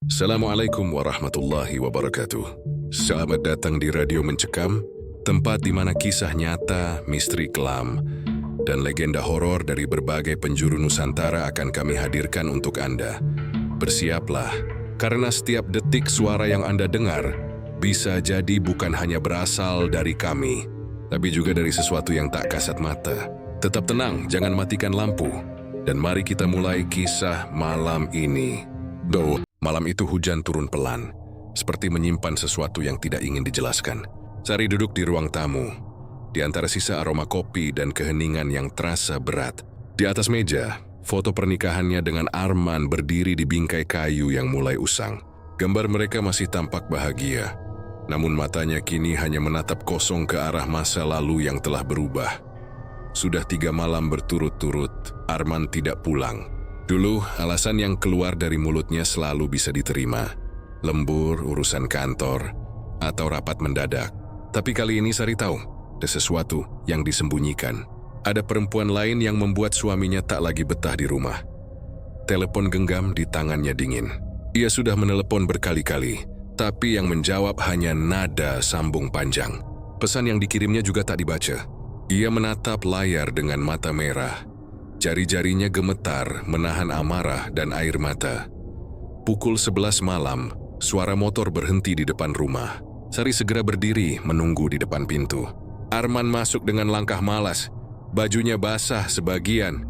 Assalamualaikum warahmatullahi wabarakatuh. Selamat datang di Radio Mencekam, tempat di mana kisah nyata, misteri kelam, dan legenda horor dari berbagai penjuru Nusantara akan kami hadirkan untuk Anda. Bersiaplah, karena setiap detik suara yang Anda dengar bisa jadi bukan hanya berasal dari kami, tapi juga dari sesuatu yang tak kasat mata. Tetap tenang, jangan matikan lampu, dan mari kita mulai kisah malam ini. Malam itu hujan turun pelan, seperti menyimpan sesuatu yang tidak ingin dijelaskan. Sari duduk di ruang tamu, di antara sisa aroma kopi dan keheningan yang terasa berat. Di atas meja, foto pernikahannya dengan Arman berdiri di bingkai kayu yang mulai usang. Gambar mereka masih tampak bahagia, namun matanya kini hanya menatap kosong ke arah masa lalu yang telah berubah. Sudah 3 malam berturut-turut, Arman tidak pulang. Dulu, alasan yang keluar dari mulutnya selalu bisa diterima. Lembur, urusan kantor, atau rapat mendadak. Tapi kali ini Sari tahu, ada sesuatu yang disembunyikan. Ada perempuan lain yang membuat suaminya tak lagi betah di rumah. Telepon genggam di tangannya dingin. Ia sudah menelepon berkali-kali, tapi yang menjawab hanya nada sambung panjang. Pesan yang dikirimnya juga tak dibaca. Ia menatap layar dengan mata merah. Jari-jarinya gemetar, menahan amarah dan air mata. Pukul 11 malam, suara motor berhenti di depan rumah. Sari segera berdiri menunggu di depan pintu. Arman masuk dengan langkah malas. Bajunya basah sebagian.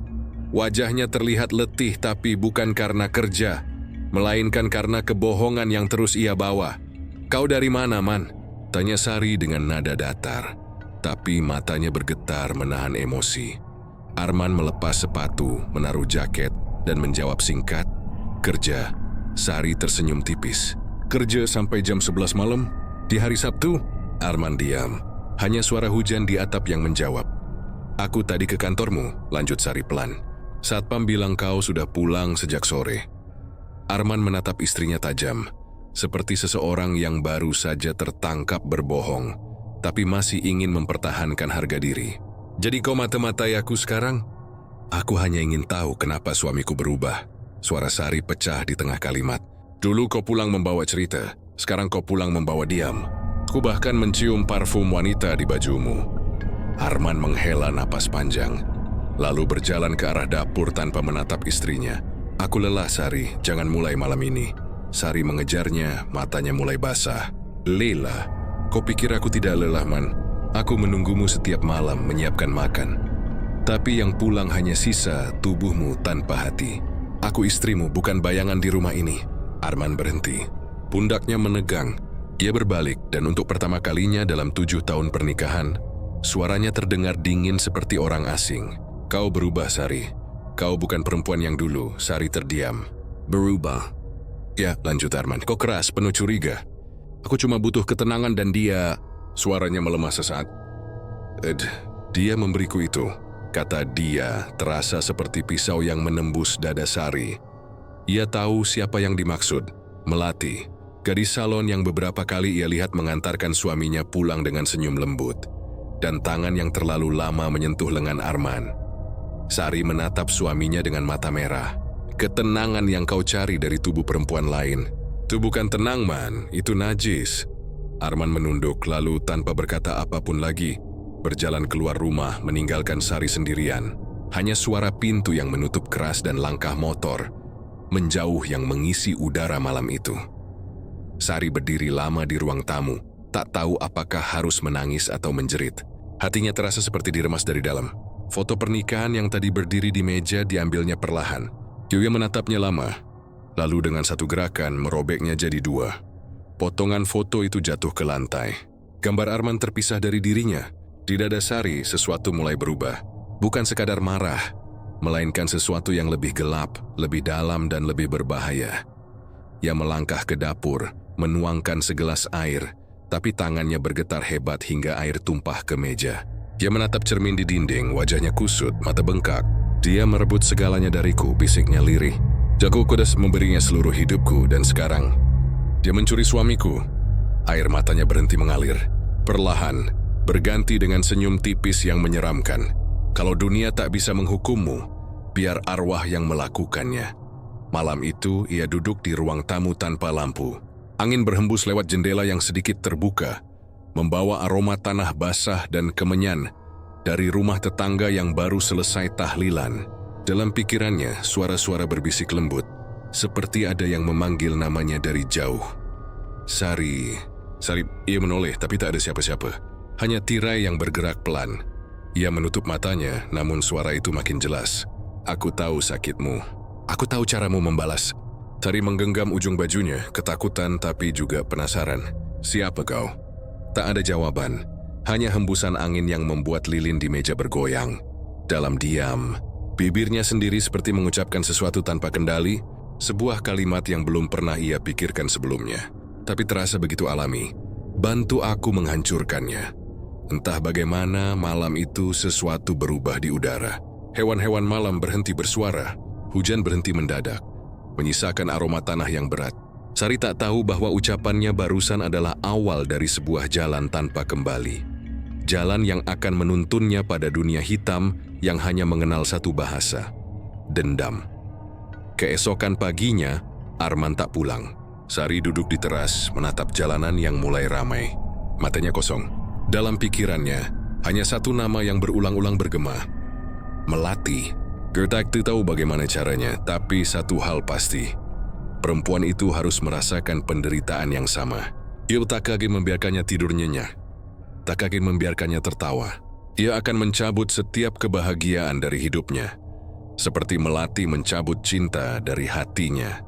Wajahnya terlihat letih tapi bukan karena kerja, melainkan karena kebohongan yang terus ia bawa. "Kau dari mana, Man?" tanya Sari dengan nada datar. Tapi matanya bergetar menahan emosi. Arman melepas sepatu, menaruh jaket, dan menjawab singkat, "Kerja." Sari tersenyum tipis. "Kerja sampai jam 11 malam? Di hari Sabtu?" Arman diam. Hanya suara hujan di atap yang menjawab. "Aku tadi ke kantormu," lanjut Sari pelan. "Satpam bilang kau sudah pulang sejak sore." Arman menatap istrinya tajam, seperti seseorang yang baru saja tertangkap berbohong, tapi masih ingin mempertahankan harga diri. "Jadi kau mata-matai aku sekarang?" "Aku hanya ingin tahu kenapa suamiku berubah." Suara Sari pecah di tengah kalimat. "Dulu kau pulang membawa cerita, sekarang kau pulang membawa diam. Ku bahkan mencium parfum wanita di bajumu." Arman menghela napas panjang, lalu berjalan ke arah dapur tanpa menatap istrinya. "Aku lelah, Sari, jangan mulai malam ini." Sari mengejarnya, matanya mulai basah. "Lelah? Kau pikir aku tidak lelah, Man? Aku menunggumu setiap malam menyiapkan makan. Tapi yang pulang hanya sisa tubuhmu tanpa hati. Aku istrimu, bukan bayangan di rumah ini." Arman berhenti. Pundaknya menegang. Ia berbalik dan untuk pertama kalinya dalam 7 tahun pernikahan, suaranya terdengar dingin seperti orang asing. "Kau berubah, Sari. Kau bukan perempuan yang dulu." Sari terdiam. "Berubah?" "Ya," lanjut Arman. "Kau keras, penuh curiga. Aku cuma butuh ketenangan dan dia..." Suaranya melemah sesaat. Dia memberiku itu." Kata dia terasa seperti pisau yang menembus dada Sari. Ia tahu siapa yang dimaksud. Melati, gadis salon yang beberapa kali ia lihat mengantarkan suaminya pulang dengan senyum lembut, dan tangan yang terlalu lama menyentuh lengan Arman. Sari menatap suaminya dengan mata merah. "Ketenangan yang kau cari dari tubuh perempuan lain. Itu bukan tenang, Man, itu najis." Arman menunduk lalu tanpa berkata apapun lagi, berjalan keluar rumah meninggalkan Sari sendirian. Hanya suara pintu yang menutup keras dan langkah motor menjauh yang mengisi udara malam itu. Sari berdiri lama di ruang tamu, tak tahu apakah harus menangis atau menjerit. Hatinya terasa seperti diremas dari dalam. Foto pernikahan yang tadi berdiri di meja diambilnya perlahan. Ia menatapnya lama, lalu dengan satu gerakan merobeknya jadi 2. Potongan foto itu jatuh ke lantai. Gambar Arman terpisah dari dirinya. Di dada Sari, sesuatu mulai berubah. Bukan sekadar marah, melainkan sesuatu yang lebih gelap, lebih dalam dan lebih berbahaya. Ia melangkah ke dapur, menuangkan segelas air, tapi tangannya bergetar hebat hingga air tumpah ke meja. Dia menatap cermin di dinding, wajahnya kusut, mata bengkak. "Dia merebut segalanya dariku," bisiknya lirih. "Aku sudah memberinya seluruh hidupku dan sekarang dia mencuri suamiku." Air matanya berhenti mengalir. Perlahan, berganti dengan senyum tipis yang menyeramkan. "Kalau dunia tak bisa menghukummu, biar arwah yang melakukannya." Malam itu, ia duduk di ruang tamu tanpa lampu. Angin berhembus lewat jendela yang sedikit terbuka, membawa aroma tanah basah dan kemenyan dari rumah tetangga yang baru selesai tahlilan. Dalam pikirannya, suara-suara berbisik lembut, seperti ada yang memanggil namanya dari jauh. Sari. Ia menoleh, tapi tak ada siapa-siapa. Hanya tirai yang bergerak pelan. Ia menutup matanya, namun suara itu makin jelas. Aku tahu sakitmu. Aku tahu caramu membalas. Sari menggenggam ujung bajunya, ketakutan tapi juga penasaran. Siapa kau? Tak ada jawaban, hanya hembusan angin yang membuat lilin di meja bergoyang. Dalam diam, bibirnya sendiri seperti mengucapkan sesuatu tanpa kendali, sebuah kalimat yang belum pernah ia pikirkan sebelumnya. Tapi terasa begitu alami. Bantu aku menghancurkannya. Entah bagaimana malam itu sesuatu berubah di udara. Hewan-hewan malam berhenti bersuara, hujan berhenti mendadak, menyisakan aroma tanah yang berat. Sari tak tahu bahwa ucapannya barusan adalah awal dari sebuah jalan tanpa kembali. Jalan yang akan menuntunnya pada dunia hitam yang hanya mengenal satu bahasa, dendam. Keesokan paginya, Arman tak pulang. Sari duduk di teras, menatap jalanan yang mulai ramai. Matanya kosong. Dalam pikirannya, hanya satu nama yang berulang-ulang bergema. Melati. Gertak tahu bagaimana caranya, tapi satu hal pasti. Perempuan itu harus merasakan penderitaan yang sama. Ia tak akan membiarkannya tidur nyenyak. Tak akan membiarkannya tertawa. Ia akan mencabut setiap kebahagiaan dari hidupnya. Seperti Melati mencabut cinta dari hatinya.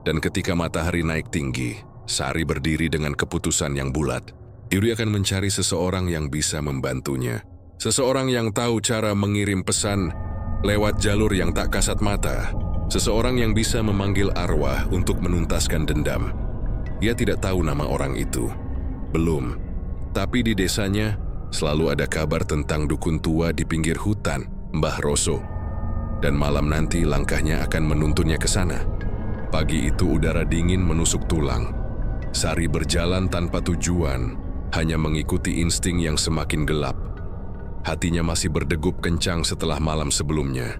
Dan ketika matahari naik tinggi, Sari berdiri dengan keputusan yang bulat. Ia akan mencari seseorang yang bisa membantunya. Seseorang yang tahu cara mengirim pesan lewat jalur yang tak kasat mata. Seseorang yang bisa memanggil arwah untuk menuntaskan dendam. Ia tidak tahu nama orang itu. Belum. Tapi di desanya selalu ada kabar tentang dukun tua di pinggir hutan, Mbah Roso. Dan malam nanti langkahnya akan menuntunnya ke sana. Pagi itu udara dingin menusuk tulang. Sari berjalan tanpa tujuan, hanya mengikuti insting yang semakin gelap. Hatinya masih berdegup kencang setelah malam sebelumnya.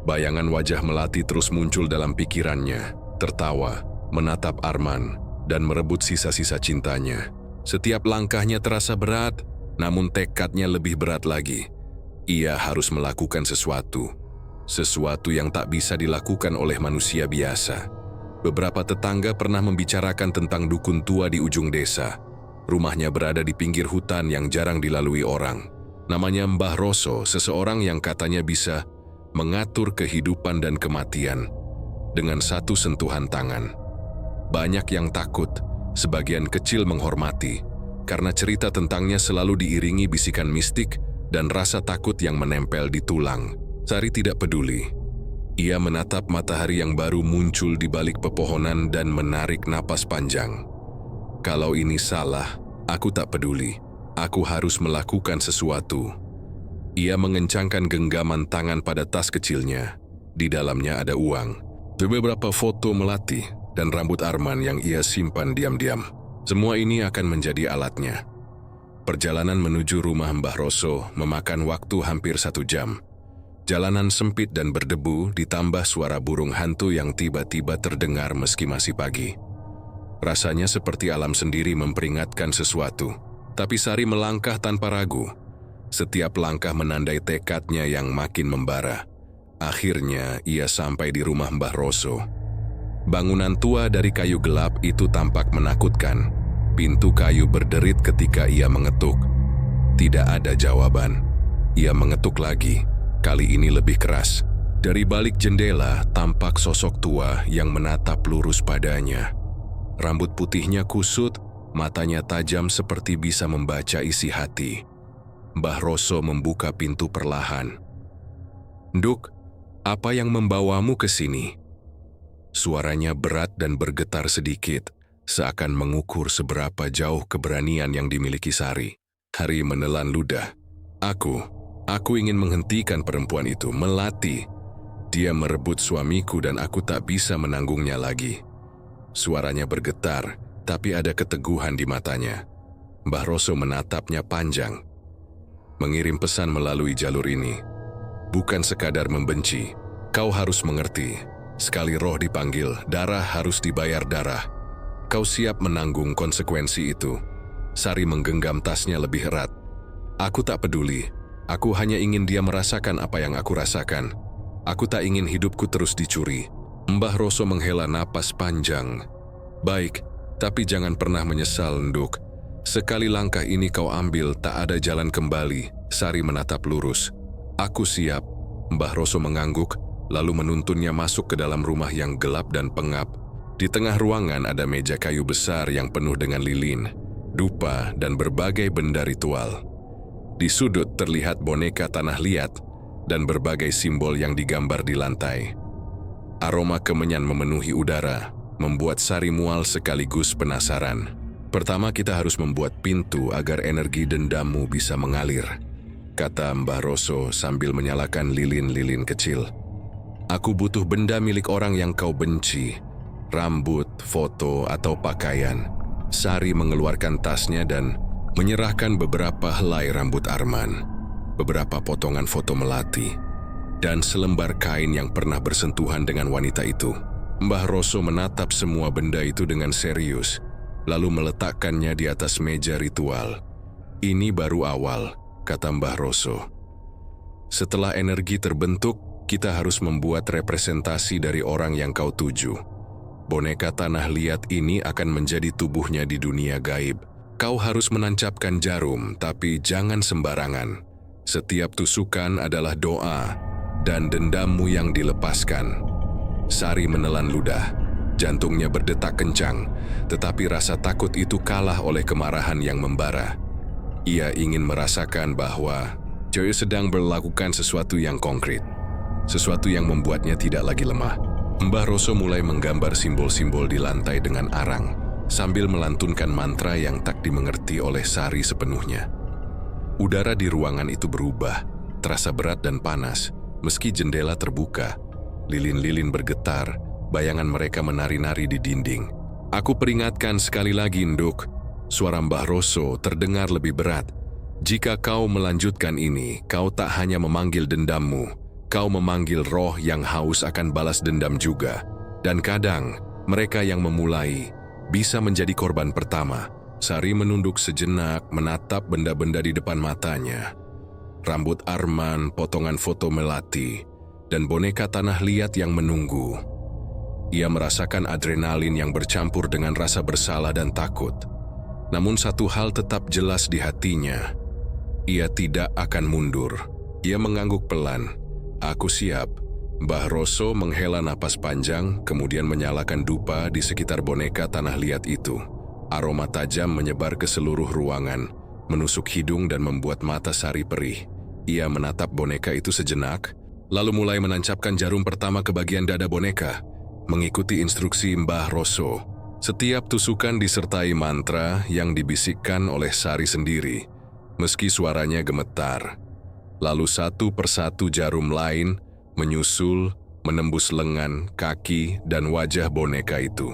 Bayangan wajah Melati terus muncul dalam pikirannya, tertawa, menatap Arman, dan merebut sisa-sisa cintanya. Setiap langkahnya terasa berat, namun tekadnya lebih berat lagi. Ia harus melakukan sesuatu. Sesuatu yang tak bisa dilakukan oleh manusia biasa. Beberapa tetangga pernah membicarakan tentang dukun tua di ujung desa. Rumahnya berada di pinggir hutan yang jarang dilalui orang. Namanya Mbah Roso, seseorang yang katanya bisa mengatur kehidupan dan kematian dengan satu sentuhan tangan. Banyak yang takut, sebagian kecil menghormati, karena cerita tentangnya selalu diiringi bisikan mistik dan rasa takut yang menempel di tulang. Sari tidak peduli. Ia menatap matahari yang baru muncul di balik pepohonan dan menarik napas panjang. Kalau ini salah, aku tak peduli. Aku harus melakukan sesuatu. Ia mengencangkan genggaman tangan pada tas kecilnya. Di dalamnya ada uang, beberapa foto Melati, dan rambut Arman yang ia simpan diam-diam. Semua ini akan menjadi alatnya. Perjalanan menuju rumah Mbah Roso memakan waktu hampir 1 jam. Jalanan sempit dan berdebu ditambah suara burung hantu yang tiba-tiba terdengar meski masih pagi. Rasanya seperti alam sendiri memperingatkan sesuatu. Tapi Sari melangkah tanpa ragu. Setiap langkah menandai tekadnya yang makin membara. Akhirnya ia sampai di rumah Mbah Roso. Bangunan tua dari kayu gelap itu tampak menakutkan. Pintu kayu berderit ketika ia mengetuk. Tidak ada jawaban. Ia mengetuk lagi, kali ini lebih keras. Dari balik jendela tampak sosok tua yang menatap lurus padanya. Rambut putihnya kusut, matanya tajam seperti bisa membaca isi hati. Mbah Roso membuka pintu perlahan. "Nduk, apa yang membawamu ke sini?" Suaranya berat dan bergetar sedikit, seakan mengukur seberapa jauh keberanian yang dimiliki Sari. Hari menelan ludah. Aku ingin menghentikan perempuan itu, Melati. Dia merebut suamiku dan aku tak bisa menanggungnya lagi. Suaranya bergetar, tapi ada keteguhan di matanya. Mbah Roso menatapnya panjang. Mengirim pesan melalui jalur ini bukan sekadar membenci. Kau harus mengerti, Sekali roh dipanggil, darah harus dibayar darah. Kau siap menanggung konsekuensi itu. Sari menggenggam tasnya lebih erat. Aku tak peduli. Aku hanya ingin dia merasakan apa yang aku rasakan. Aku tak ingin hidupku terus dicuri. Mbah Roso menghela napas panjang. Baik, tapi jangan pernah menyesal, Nduk. Sekali langkah ini kau ambil, tak ada jalan kembali. Sari menatap lurus. Aku siap. Mbah Roso mengangguk, lalu menuntunnya masuk ke dalam rumah yang gelap dan pengap. Di tengah ruangan ada meja kayu besar yang penuh dengan lilin, dupa, dan berbagai benda ritual. Di sudut terlihat boneka tanah liat dan berbagai simbol yang digambar di lantai. Aroma kemenyan memenuhi udara, membuat Sari mual sekaligus penasaran. Pertama kita harus membuat pintu agar energi dendammu bisa mengalir, kata Mbah Roso sambil menyalakan lilin-lilin kecil. Aku butuh benda milik orang yang kau benci, rambut, foto, atau pakaian. Sari mengeluarkan tasnya dan menyerahkan beberapa helai rambut Arman, beberapa potongan foto melati, dan selembar kain yang pernah bersentuhan dengan wanita itu. Mbah Roso menatap semua benda itu dengan serius, lalu meletakkannya di atas meja ritual. Ini baru awal, kata Mbah Roso. Setelah energi terbentuk, kita harus membuat representasi dari orang yang kau tuju. Boneka tanah liat ini akan menjadi tubuhnya di dunia gaib. Kau harus menancapkan jarum, tapi jangan sembarangan. Setiap tusukan adalah doa dan dendammu yang dilepaskan. Sari menelan ludah. Jantungnya berdetak kencang, tetapi rasa takut itu kalah oleh kemarahan yang membara. Ia ingin merasakan bahwa Joyo sedang melakukan sesuatu yang konkret, sesuatu yang membuatnya tidak lagi lemah. Mbah Roso mulai menggambar simbol-simbol di lantai dengan arang, sambil melantunkan mantra yang tak dimengerti oleh Sari sepenuhnya. Udara di ruangan itu berubah, terasa berat dan panas, meski jendela terbuka. Lilin-lilin bergetar, bayangan mereka menari-nari di dinding. Aku peringatkan sekali lagi, Nduk. Suara Mbah Roso terdengar lebih berat. Jika kau melanjutkan ini, kau tak hanya memanggil dendammu, kau memanggil roh yang haus akan balas dendam juga. Dan kadang, mereka yang memulai bisa menjadi korban pertama. Sari menunduk sejenak, menatap benda-benda di depan matanya. Rambut Arman, potongan foto melati, dan boneka tanah liat yang menunggu. Ia merasakan adrenalin yang bercampur dengan rasa bersalah dan takut. Namun satu hal tetap jelas di hatinya. Ia tidak akan mundur. Ia mengangguk pelan. Aku siap. Mbah Roso menghela napas panjang, kemudian menyalakan dupa di sekitar boneka tanah liat itu. Aroma tajam menyebar ke seluruh ruangan, menusuk hidung dan membuat mata Sari perih. Ia menatap boneka itu sejenak, lalu mulai menancapkan jarum pertama ke bagian dada boneka, mengikuti instruksi Mbah Roso. Setiap tusukan disertai mantra yang dibisikkan oleh Sari sendiri, meski suaranya gemetar. Lalu satu persatu jarum lain menyusul, menembus lengan, kaki, dan wajah boneka itu.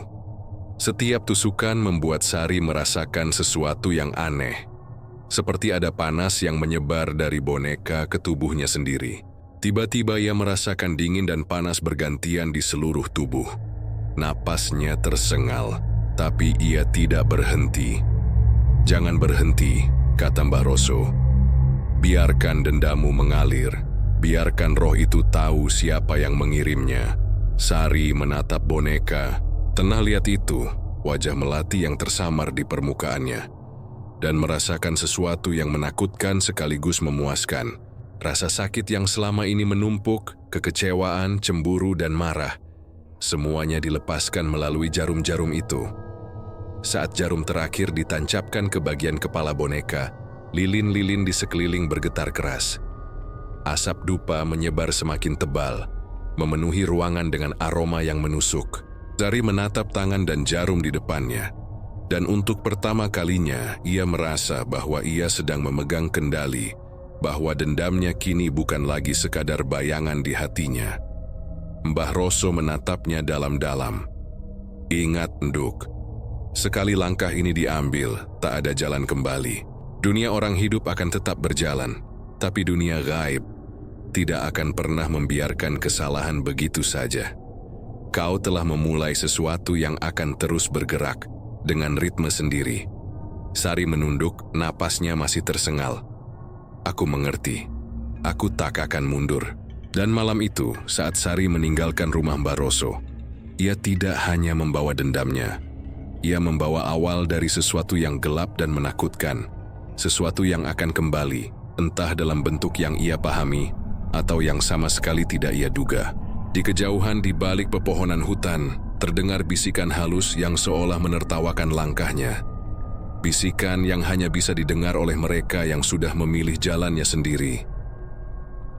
Setiap tusukan membuat Sari merasakan sesuatu yang aneh, seperti ada panas yang menyebar dari boneka ke tubuhnya sendiri. Tiba-tiba ia merasakan dingin dan panas bergantian di seluruh tubuh. Napasnya tersengal, tapi ia tidak berhenti. Jangan berhenti, kata Mbah Roso. Biarkan dendammu mengalir. Biarkan roh itu tahu siapa yang mengirimnya. Sari menatap boneka. Tenang lihat itu, wajah melati yang tersamar di permukaannya, dan merasakan sesuatu yang menakutkan sekaligus memuaskan. Rasa sakit yang selama ini menumpuk, kekecewaan, cemburu, dan marah, semuanya dilepaskan melalui jarum-jarum itu. Saat jarum terakhir ditancapkan ke bagian kepala boneka, lilin-lilin di sekeliling bergetar keras. Asap dupa menyebar semakin tebal, memenuhi ruangan dengan aroma yang menusuk. Sari menatap tangan dan jarum di depannya, dan untuk pertama kalinya ia merasa bahwa ia sedang memegang kendali, bahwa dendamnya kini bukan lagi sekadar bayangan di hatinya. Mbah Roso menatapnya dalam-dalam. Ingat, Nduk, sekali langkah ini diambil, tak ada jalan kembali. Dunia orang hidup akan tetap berjalan, tapi dunia gaib tidak akan pernah membiarkan kesalahan begitu saja. kau telah memulai sesuatu yang akan terus bergerak dengan ritme sendiri. Sari menunduk, napasnya masih tersengal. Aku mengerti. Aku tak akan mundur. Dan malam itu, saat Sari meninggalkan rumah Barroso, ia tidak hanya membawa dendamnya. Ia membawa awal dari sesuatu yang gelap dan menakutkan. Sesuatu yang akan kembali, entah dalam bentuk yang ia pahami atau yang sama sekali tidak ia duga. Di kejauhan di balik pepohonan hutan, terdengar bisikan halus yang seolah menertawakan langkahnya. Bisikan yang hanya bisa didengar oleh mereka yang sudah memilih jalannya sendiri.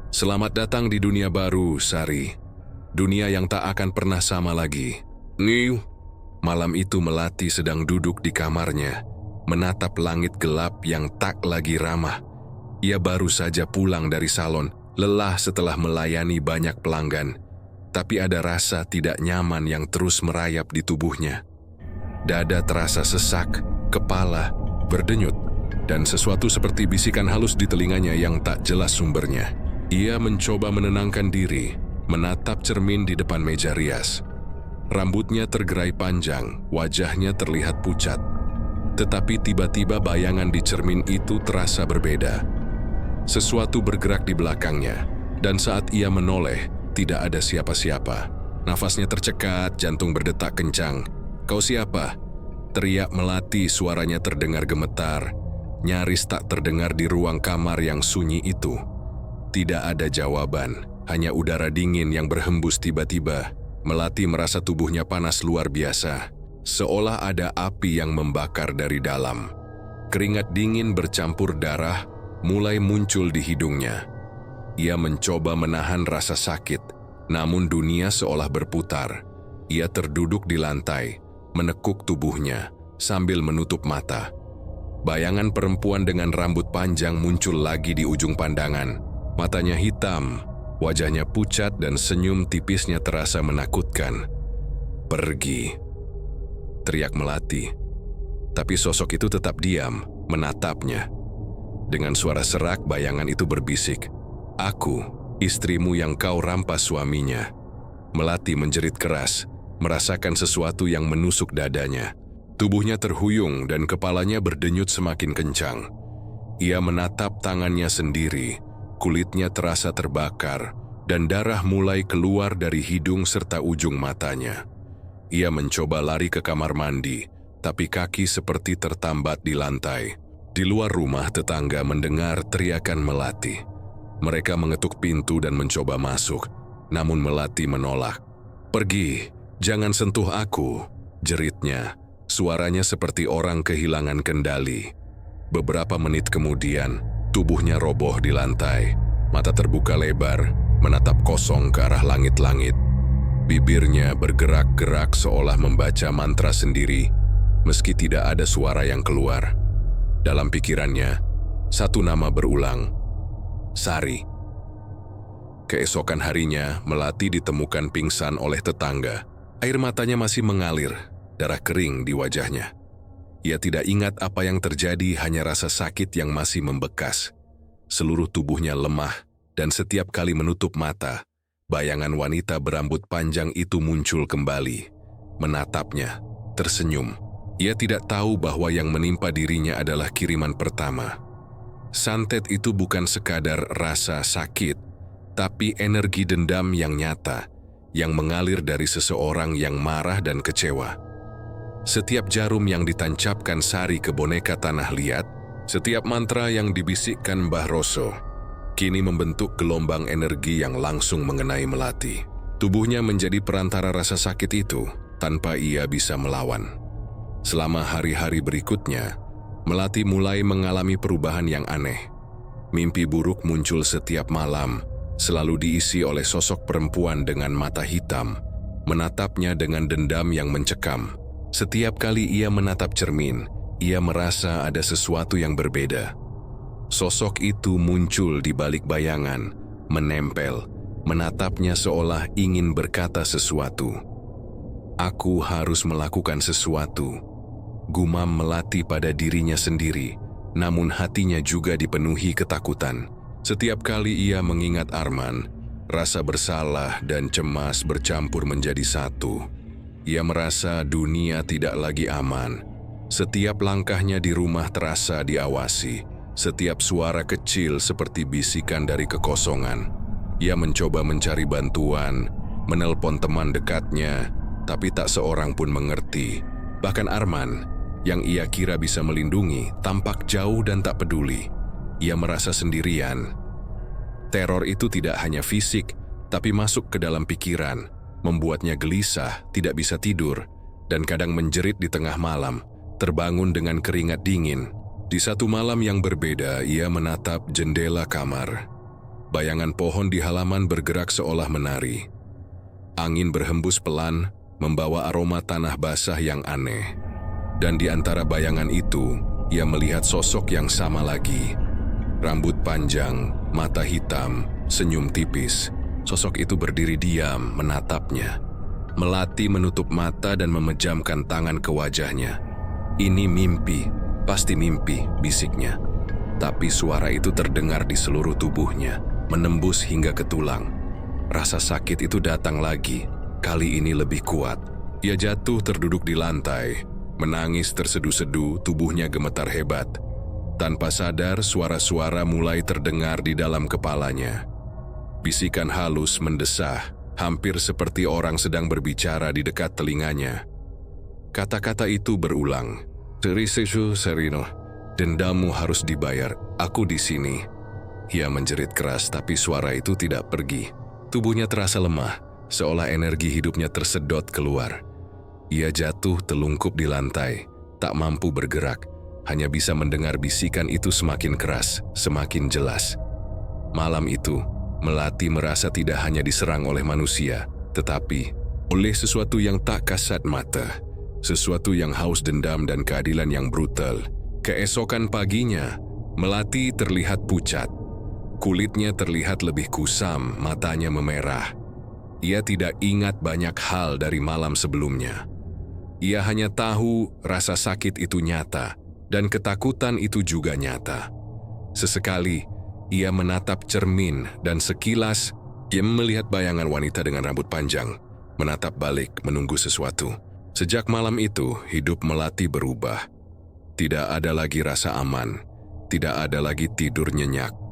Selamat datang di dunia baru, Sari. Dunia yang tak akan pernah sama lagi. Ngiu. Malam itu Melati sedang duduk di kamarnya, menatap langit gelap yang tak lagi ramah. Ia baru saja pulang dari salon, lelah setelah melayani banyak pelanggan. Tapi ada rasa tidak nyaman yang terus merayap di tubuhnya. Dada terasa sesak, kepala berdenyut, dan sesuatu seperti bisikan halus di telinganya yang tak jelas sumbernya. Ia mencoba menenangkan diri, menatap cermin di depan meja rias. Rambutnya tergerai panjang, wajahnya terlihat pucat. Tetapi tiba-tiba bayangan di cermin itu terasa berbeda. Sesuatu bergerak di belakangnya, dan saat ia menoleh, tidak ada siapa-siapa. Nafasnya tercekat, jantung berdetak kencang. "Kau siapa?" teriak Melati, suaranya terdengar gemetar. Nyaris tak terdengar di ruang kamar yang sunyi itu. Tidak ada jawaban, hanya udara dingin yang berhembus tiba-tiba. Melati merasa tubuhnya panas luar biasa, seolah ada api yang membakar dari dalam. Keringat dingin bercampur darah mulai muncul di hidungnya. Ia mencoba menahan rasa sakit, namun dunia seolah berputar. Ia terduduk di lantai, menekuk tubuhnya, sambil menutup mata. Bayangan perempuan dengan rambut panjang muncul lagi di ujung pandangan. Matanya hitam, wajahnya pucat dan senyum tipisnya terasa menakutkan. "Pergi," teriak Melati. Tapi sosok itu tetap diam, menatapnya. Dengan suara serak, bayangan itu berbisik, "Aku, istrimu yang kau rampas suaminya." Melati menjerit keras, merasakan sesuatu yang menusuk dadanya. Tubuhnya terhuyung dan kepalanya berdenyut semakin kencang. Ia menatap tangannya sendiri, kulitnya terasa terbakar, dan darah mulai keluar dari hidung serta ujung matanya. Ia mencoba lari ke kamar mandi, tapi kaki seperti tertambat di lantai. Di luar rumah, tetangga mendengar teriakan Melati. Mereka mengetuk pintu dan mencoba masuk, namun Melati menolak. "Pergi, jangan sentuh aku," jeritnya. Suaranya seperti orang kehilangan kendali. Beberapa menit kemudian, tubuhnya roboh di lantai. Mata terbuka lebar, menatap kosong ke arah langit-langit. Bibirnya bergerak-gerak seolah membaca mantra sendiri, meski tidak ada suara yang keluar. Dalam pikirannya, satu nama berulang, Sari. Keesokan harinya, Melati ditemukan pingsan oleh tetangga. Air matanya masih mengalir, darah kering di wajahnya. Ia tidak ingat apa yang terjadi, hanya rasa sakit yang masih membekas. Seluruh tubuhnya lemah, dan setiap kali menutup mata, bayangan wanita berambut panjang itu muncul kembali. Menatapnya, tersenyum. Ia tidak tahu bahwa yang menimpa dirinya adalah kiriman pertama. Santet itu bukan sekadar rasa sakit, tapi energi dendam yang nyata, yang mengalir dari seseorang yang marah dan kecewa. Setiap jarum yang ditancapkan Sari ke boneka tanah liat, setiap mantra yang dibisikkan Mbah Roso, kini membentuk gelombang energi yang langsung mengenai Melati. Tubuhnya menjadi perantara rasa sakit itu, tanpa ia bisa melawan. Selama hari-hari berikutnya, Melati mulai mengalami perubahan yang aneh. Mimpi buruk muncul setiap malam, selalu diisi oleh sosok perempuan dengan mata hitam, menatapnya dengan dendam yang mencekam. Setiap kali ia menatap cermin, ia merasa ada sesuatu yang berbeda. Sosok itu muncul di balik bayangan, menempel, menatapnya seolah ingin berkata sesuatu. "Aku harus melakukan sesuatu," gumam Melati pada dirinya sendiri, namun hatinya juga dipenuhi ketakutan. Setiap kali ia mengingat Arman, Rasa bersalah dan cemas bercampur menjadi satu. Ia merasa dunia tidak lagi aman. Setiap langkahnya di rumah terasa diawasi. Setiap suara kecil seperti bisikan dari kekosongan. Ia mencoba mencari bantuan, menelpon teman dekatnya, tapi tak seorang pun mengerti. Bahkan Arman, yang ia kira bisa melindungi, tampak jauh dan tak peduli. Ia merasa sendirian. Teror itu tidak hanya fisik, tapi masuk ke dalam pikiran, membuatnya gelisah, tidak bisa tidur, dan kadang menjerit di tengah malam, terbangun dengan keringat dingin. Di satu malam yang berbeda, ia menatap jendela kamar. Bayangan pohon di halaman bergerak seolah menari. Angin berhembus pelan, membawa aroma tanah basah yang aneh. Dan di antara bayangan itu, ia melihat sosok yang sama lagi. Rambut panjang, mata hitam, senyum tipis. Sosok itu berdiri diam, menatapnya. Melati menutup mata dan memejamkan tangan ke wajahnya. Ini mimpi, pasti mimpi, bisiknya. Tapi suara itu terdengar di seluruh tubuhnya, menembus hingga ke tulang. Rasa sakit itu datang lagi, kali ini lebih kuat. Ia jatuh terduduk di lantai, menangis tersedu-sedu, tubuhnya gemetar hebat. Tanpa sadar, suara-suara mulai terdengar di dalam kepalanya. Bisikan halus mendesah, hampir seperti orang sedang berbicara di dekat telinganya. Kata-kata itu berulang. "Serisu Serino, dendammu harus dibayar, aku di sini." Ia menjerit keras, tapi suara itu tidak pergi. Tubuhnya terasa lemah, seolah energi hidupnya tersedot keluar. Ia jatuh telungkup di lantai, tak mampu bergerak, hanya bisa mendengar bisikan itu semakin keras, semakin jelas. Malam itu, Melati merasa tidak hanya diserang oleh manusia, tetapi oleh sesuatu yang tak kasat mata, sesuatu yang haus dendam dan keadilan yang brutal. Keesokan paginya, Melati terlihat pucat. Kulitnya terlihat lebih kusam, matanya memerah. Ia tidak ingat banyak hal dari malam sebelumnya. Ia hanya tahu rasa sakit itu nyata, dan ketakutan itu juga nyata. Sesekali, ia menatap cermin dan sekilas, ia melihat bayangan wanita dengan rambut panjang, menatap balik menunggu sesuatu. Sejak malam itu, hidup Melati berubah. Tidak ada lagi rasa aman, tidak ada lagi tidur nyenyak.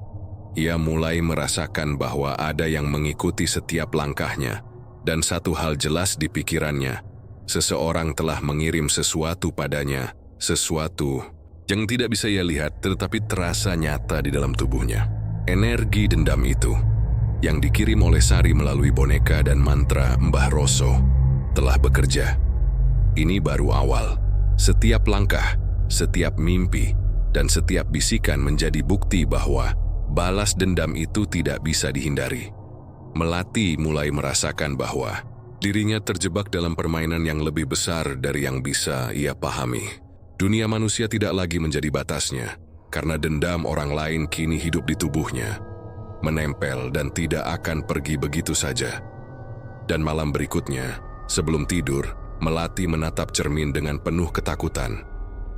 Ia mulai merasakan bahwa ada yang mengikuti setiap langkahnya, dan satu hal jelas di pikirannya, seseorang telah mengirim sesuatu padanya, sesuatu yang tidak bisa ia lihat tetapi terasa nyata di dalam tubuhnya. Energi dendam itu, yang dikirim oleh Sari melalui boneka dan mantra Mbah Roso, telah bekerja. Ini baru awal. Setiap langkah, setiap mimpi, dan setiap bisikan menjadi bukti bahwa balas dendam itu tidak bisa dihindari. Melati mulai merasakan bahwa dirinya terjebak dalam permainan yang lebih besar dari yang bisa ia pahami. Dunia manusia tidak lagi menjadi batasnya, karena dendam orang lain kini hidup di tubuhnya, menempel dan tidak akan pergi begitu saja. Dan malam berikutnya, sebelum tidur, Melati menatap cermin dengan penuh ketakutan.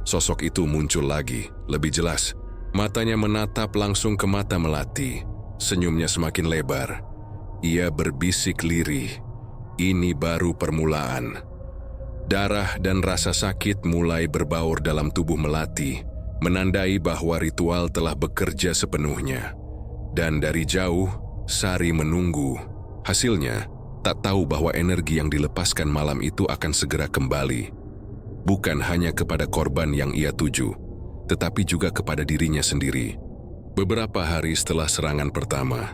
Sosok itu muncul lagi, lebih jelas. Matanya menatap langsung ke mata Melati, senyumnya semakin lebar. Ia berbisik lirih, "Ini baru permulaan." Darah dan rasa sakit mulai berbaur dalam tubuh Melati, menandai bahwa ritual telah bekerja sepenuhnya. Dan dari jauh, Sari menunggu. Hasilnya, tak tahu bahwa energi yang dilepaskan malam itu akan segera kembali. Bukan hanya kepada korban yang ia tuju, tetapi juga kepada dirinya sendiri. Beberapa hari setelah serangan pertama,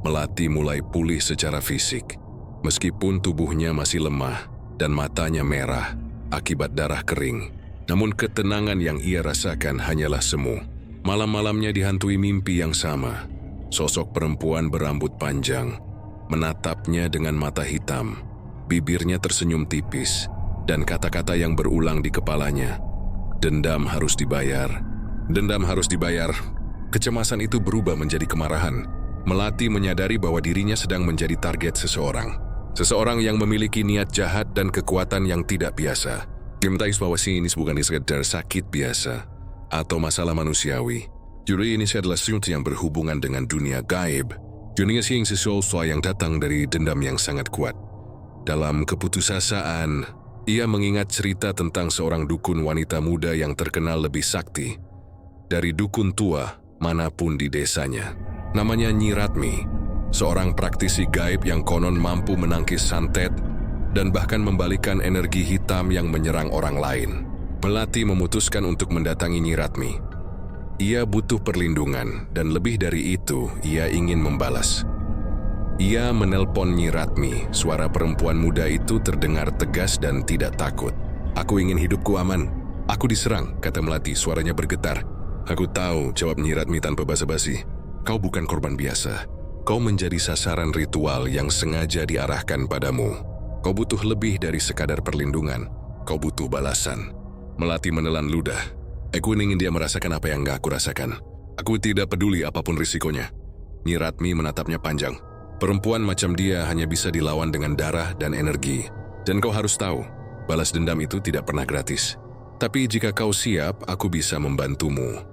Melati mulai pulih secara fisik. Meskipun tubuhnya masih lemah dan matanya merah akibat darah kering, namun ketenangan yang ia rasakan hanyalah semu. Malam-malamnya dihantui mimpi yang sama. Sosok perempuan berambut panjang menatapnya dengan mata hitam. Bibirnya tersenyum tipis, dan kata-kata yang berulang di kepalanya, "Dendam harus dibayar, dendam harus dibayar." Kecemasan itu berubah menjadi kemarahan. Melati menyadari bahwa dirinya sedang menjadi target seseorang. Seseorang yang memiliki niat jahat dan kekuatan yang tidak biasa. Dia mengetahui bahwa ini bukan sekedar sakit biasa atau masalah manusiawi. Jadi ini adalah sesuatu yang berhubungan dengan dunia gaib. Junia Sing sesuatu yang datang dari dendam yang sangat kuat. Dalam keputusasaan, ia mengingat cerita tentang seorang dukun wanita muda yang terkenal lebih sakti dari dukun tua manapun di desanya. Namanya Nyi Ratmi, seorang praktisi gaib yang konon mampu menangkis santet dan bahkan membalikan energi hitam yang menyerang orang lain. Melati memutuskan untuk mendatangi Nyi Ratmi. Ia butuh perlindungan dan lebih dari itu, ia ingin membalas. Ia menelpon Nyi Ratmi. Suara perempuan muda itu terdengar tegas dan tidak takut. "Aku ingin hidupku aman. Aku diserang," kata Melati, suaranya bergetar. "Aku tahu," jawab Nyi Ratmi tanpa basa-basi. "Kau bukan korban biasa. Kau menjadi sasaran ritual yang sengaja diarahkan padamu. Kau butuh lebih dari sekadar perlindungan. Kau butuh balasan." Melati menelan ludah. "Aku ingin dia merasakan apa yang gak aku rasakan. Aku tidak peduli apapun risikonya." Nyi Ratmi menatapnya panjang. "Perempuan macam dia hanya bisa dilawan dengan darah dan energi. Dan kau harus tahu, balas dendam itu tidak pernah gratis. Tapi jika kau siap, aku bisa membantumu."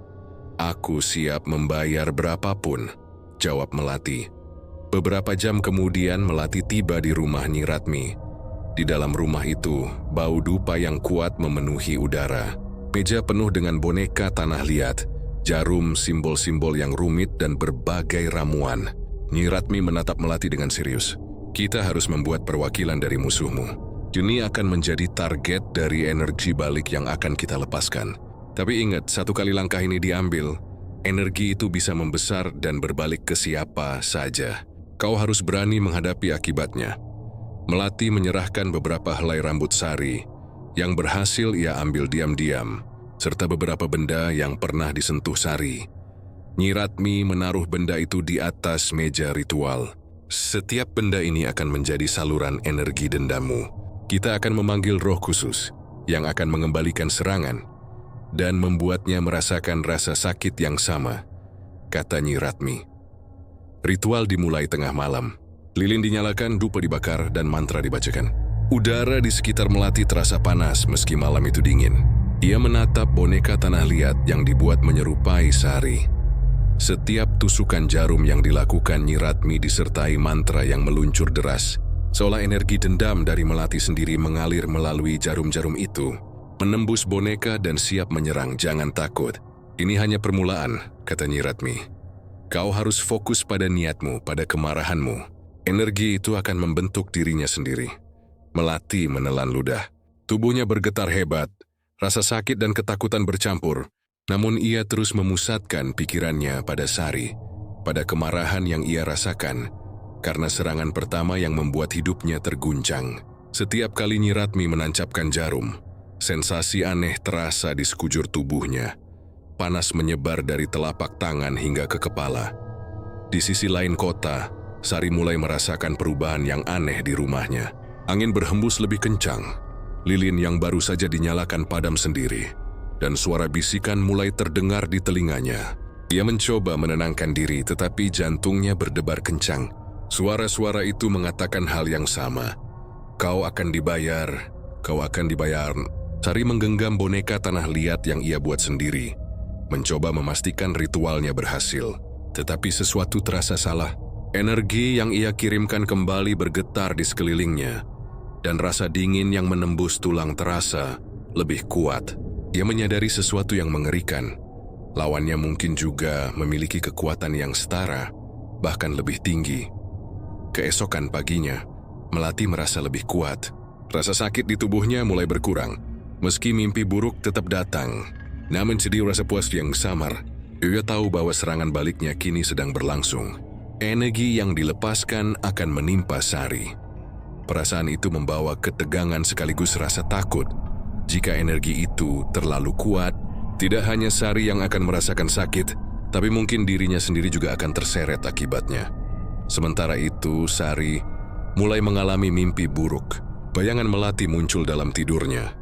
"Aku siap membayar berapapun," jawab Melati. Beberapa jam kemudian Melati tiba di rumah Nyi Ratmi. Di dalam rumah itu, bau dupa yang kuat memenuhi udara. Meja penuh dengan boneka tanah liat, jarum, simbol-simbol yang rumit, dan berbagai ramuan. Nyi Ratmi menatap Melati dengan serius. "Kita harus membuat perwakilan dari musuhmu. Juni akan menjadi target dari energi balik yang akan kita lepaskan. Tapi ingat, satu kali langkah ini diambil, energi itu bisa membesar dan berbalik ke siapa saja. Kau harus berani menghadapi akibatnya." Melati menyerahkan beberapa helai rambut sari yang berhasil ia ambil diam-diam, serta beberapa benda yang pernah disentuh Sari. Nyi Ratmi menaruh benda itu di atas meja ritual. "Setiap benda ini akan menjadi saluran energi dendammu. Kita akan memanggil roh khusus yang akan mengembalikan serangan dan membuatnya merasakan rasa sakit yang sama," kata Nyi Ratmi. Ritual dimulai tengah malam. Lilin dinyalakan, dupa dibakar, dan mantra dibacakan. Udara di sekitar Melati terasa panas meski malam itu dingin. Ia menatap boneka tanah liat yang dibuat menyerupai Sari. Setiap tusukan jarum yang dilakukan Nyi Ratmi disertai mantra yang meluncur deras, seolah energi dendam dari Melati sendiri mengalir melalui jarum-jarum itu, menembus boneka dan siap menyerang. "Jangan takut. Ini hanya permulaan," kata Nyi Ratmi. "Kau harus fokus pada niatmu, pada kemarahanmu. Energi itu akan membentuk dirinya sendiri." Melati menelan ludah. Tubuhnya bergetar hebat, rasa sakit dan ketakutan bercampur. Namun ia terus memusatkan pikirannya pada Sari, pada kemarahan yang ia rasakan karena serangan pertama yang membuat hidupnya terguncang. Setiap kali Nyi Ratmi menancapkan jarum, sensasi aneh terasa di sekujur tubuhnya. Panas menyebar dari telapak tangan hingga ke kepala. Di sisi lain kota, Sari mulai merasakan perubahan yang aneh di rumahnya. Angin berhembus lebih kencang, lilin yang baru saja dinyalakan padam sendiri, dan suara bisikan mulai terdengar di telinganya. Ia mencoba menenangkan diri, tetapi jantungnya berdebar kencang. Suara-suara itu mengatakan hal yang sama. "Kau akan dibayar, kau akan dibayar." Sari menggenggam boneka tanah liat yang ia buat sendiri, mencoba memastikan ritualnya berhasil. Tetapi sesuatu terasa salah. Energi yang ia kirimkan kembali bergetar di sekelilingnya, dan rasa dingin yang menembus tulang terasa lebih kuat. Ia menyadari sesuatu yang mengerikan. Lawannya mungkin juga memiliki kekuatan yang setara, bahkan lebih tinggi. Keesokan paginya, Melati merasa lebih kuat. Rasa sakit di tubuhnya mulai berkurang. Meski mimpi buruk tetap datang, namun sedih rasa puas yang samar. Ia tahu bahwa serangan baliknya kini sedang berlangsung. Energi yang dilepaskan akan menimpa Sari. Perasaan itu membawa ketegangan sekaligus rasa takut. Jika energi itu terlalu kuat, tidak hanya Sari yang akan merasakan sakit, tapi mungkin dirinya sendiri juga akan terseret akibatnya. Sementara itu, Sari mulai mengalami mimpi buruk. Bayangan Melati muncul dalam tidurnya,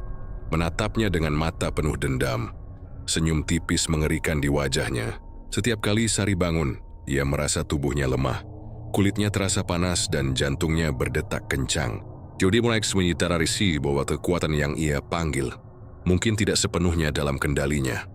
menatapnya dengan mata penuh dendam. Senyum tipis mengerikan di wajahnya. Setiap kali Sari bangun, ia merasa tubuhnya lemah. Kulitnya terasa panas dan jantungnya berdetak kencang. Jody mulai menyadari bahwa kekuatan yang ia panggil mungkin tidak sepenuhnya dalam kendalinya.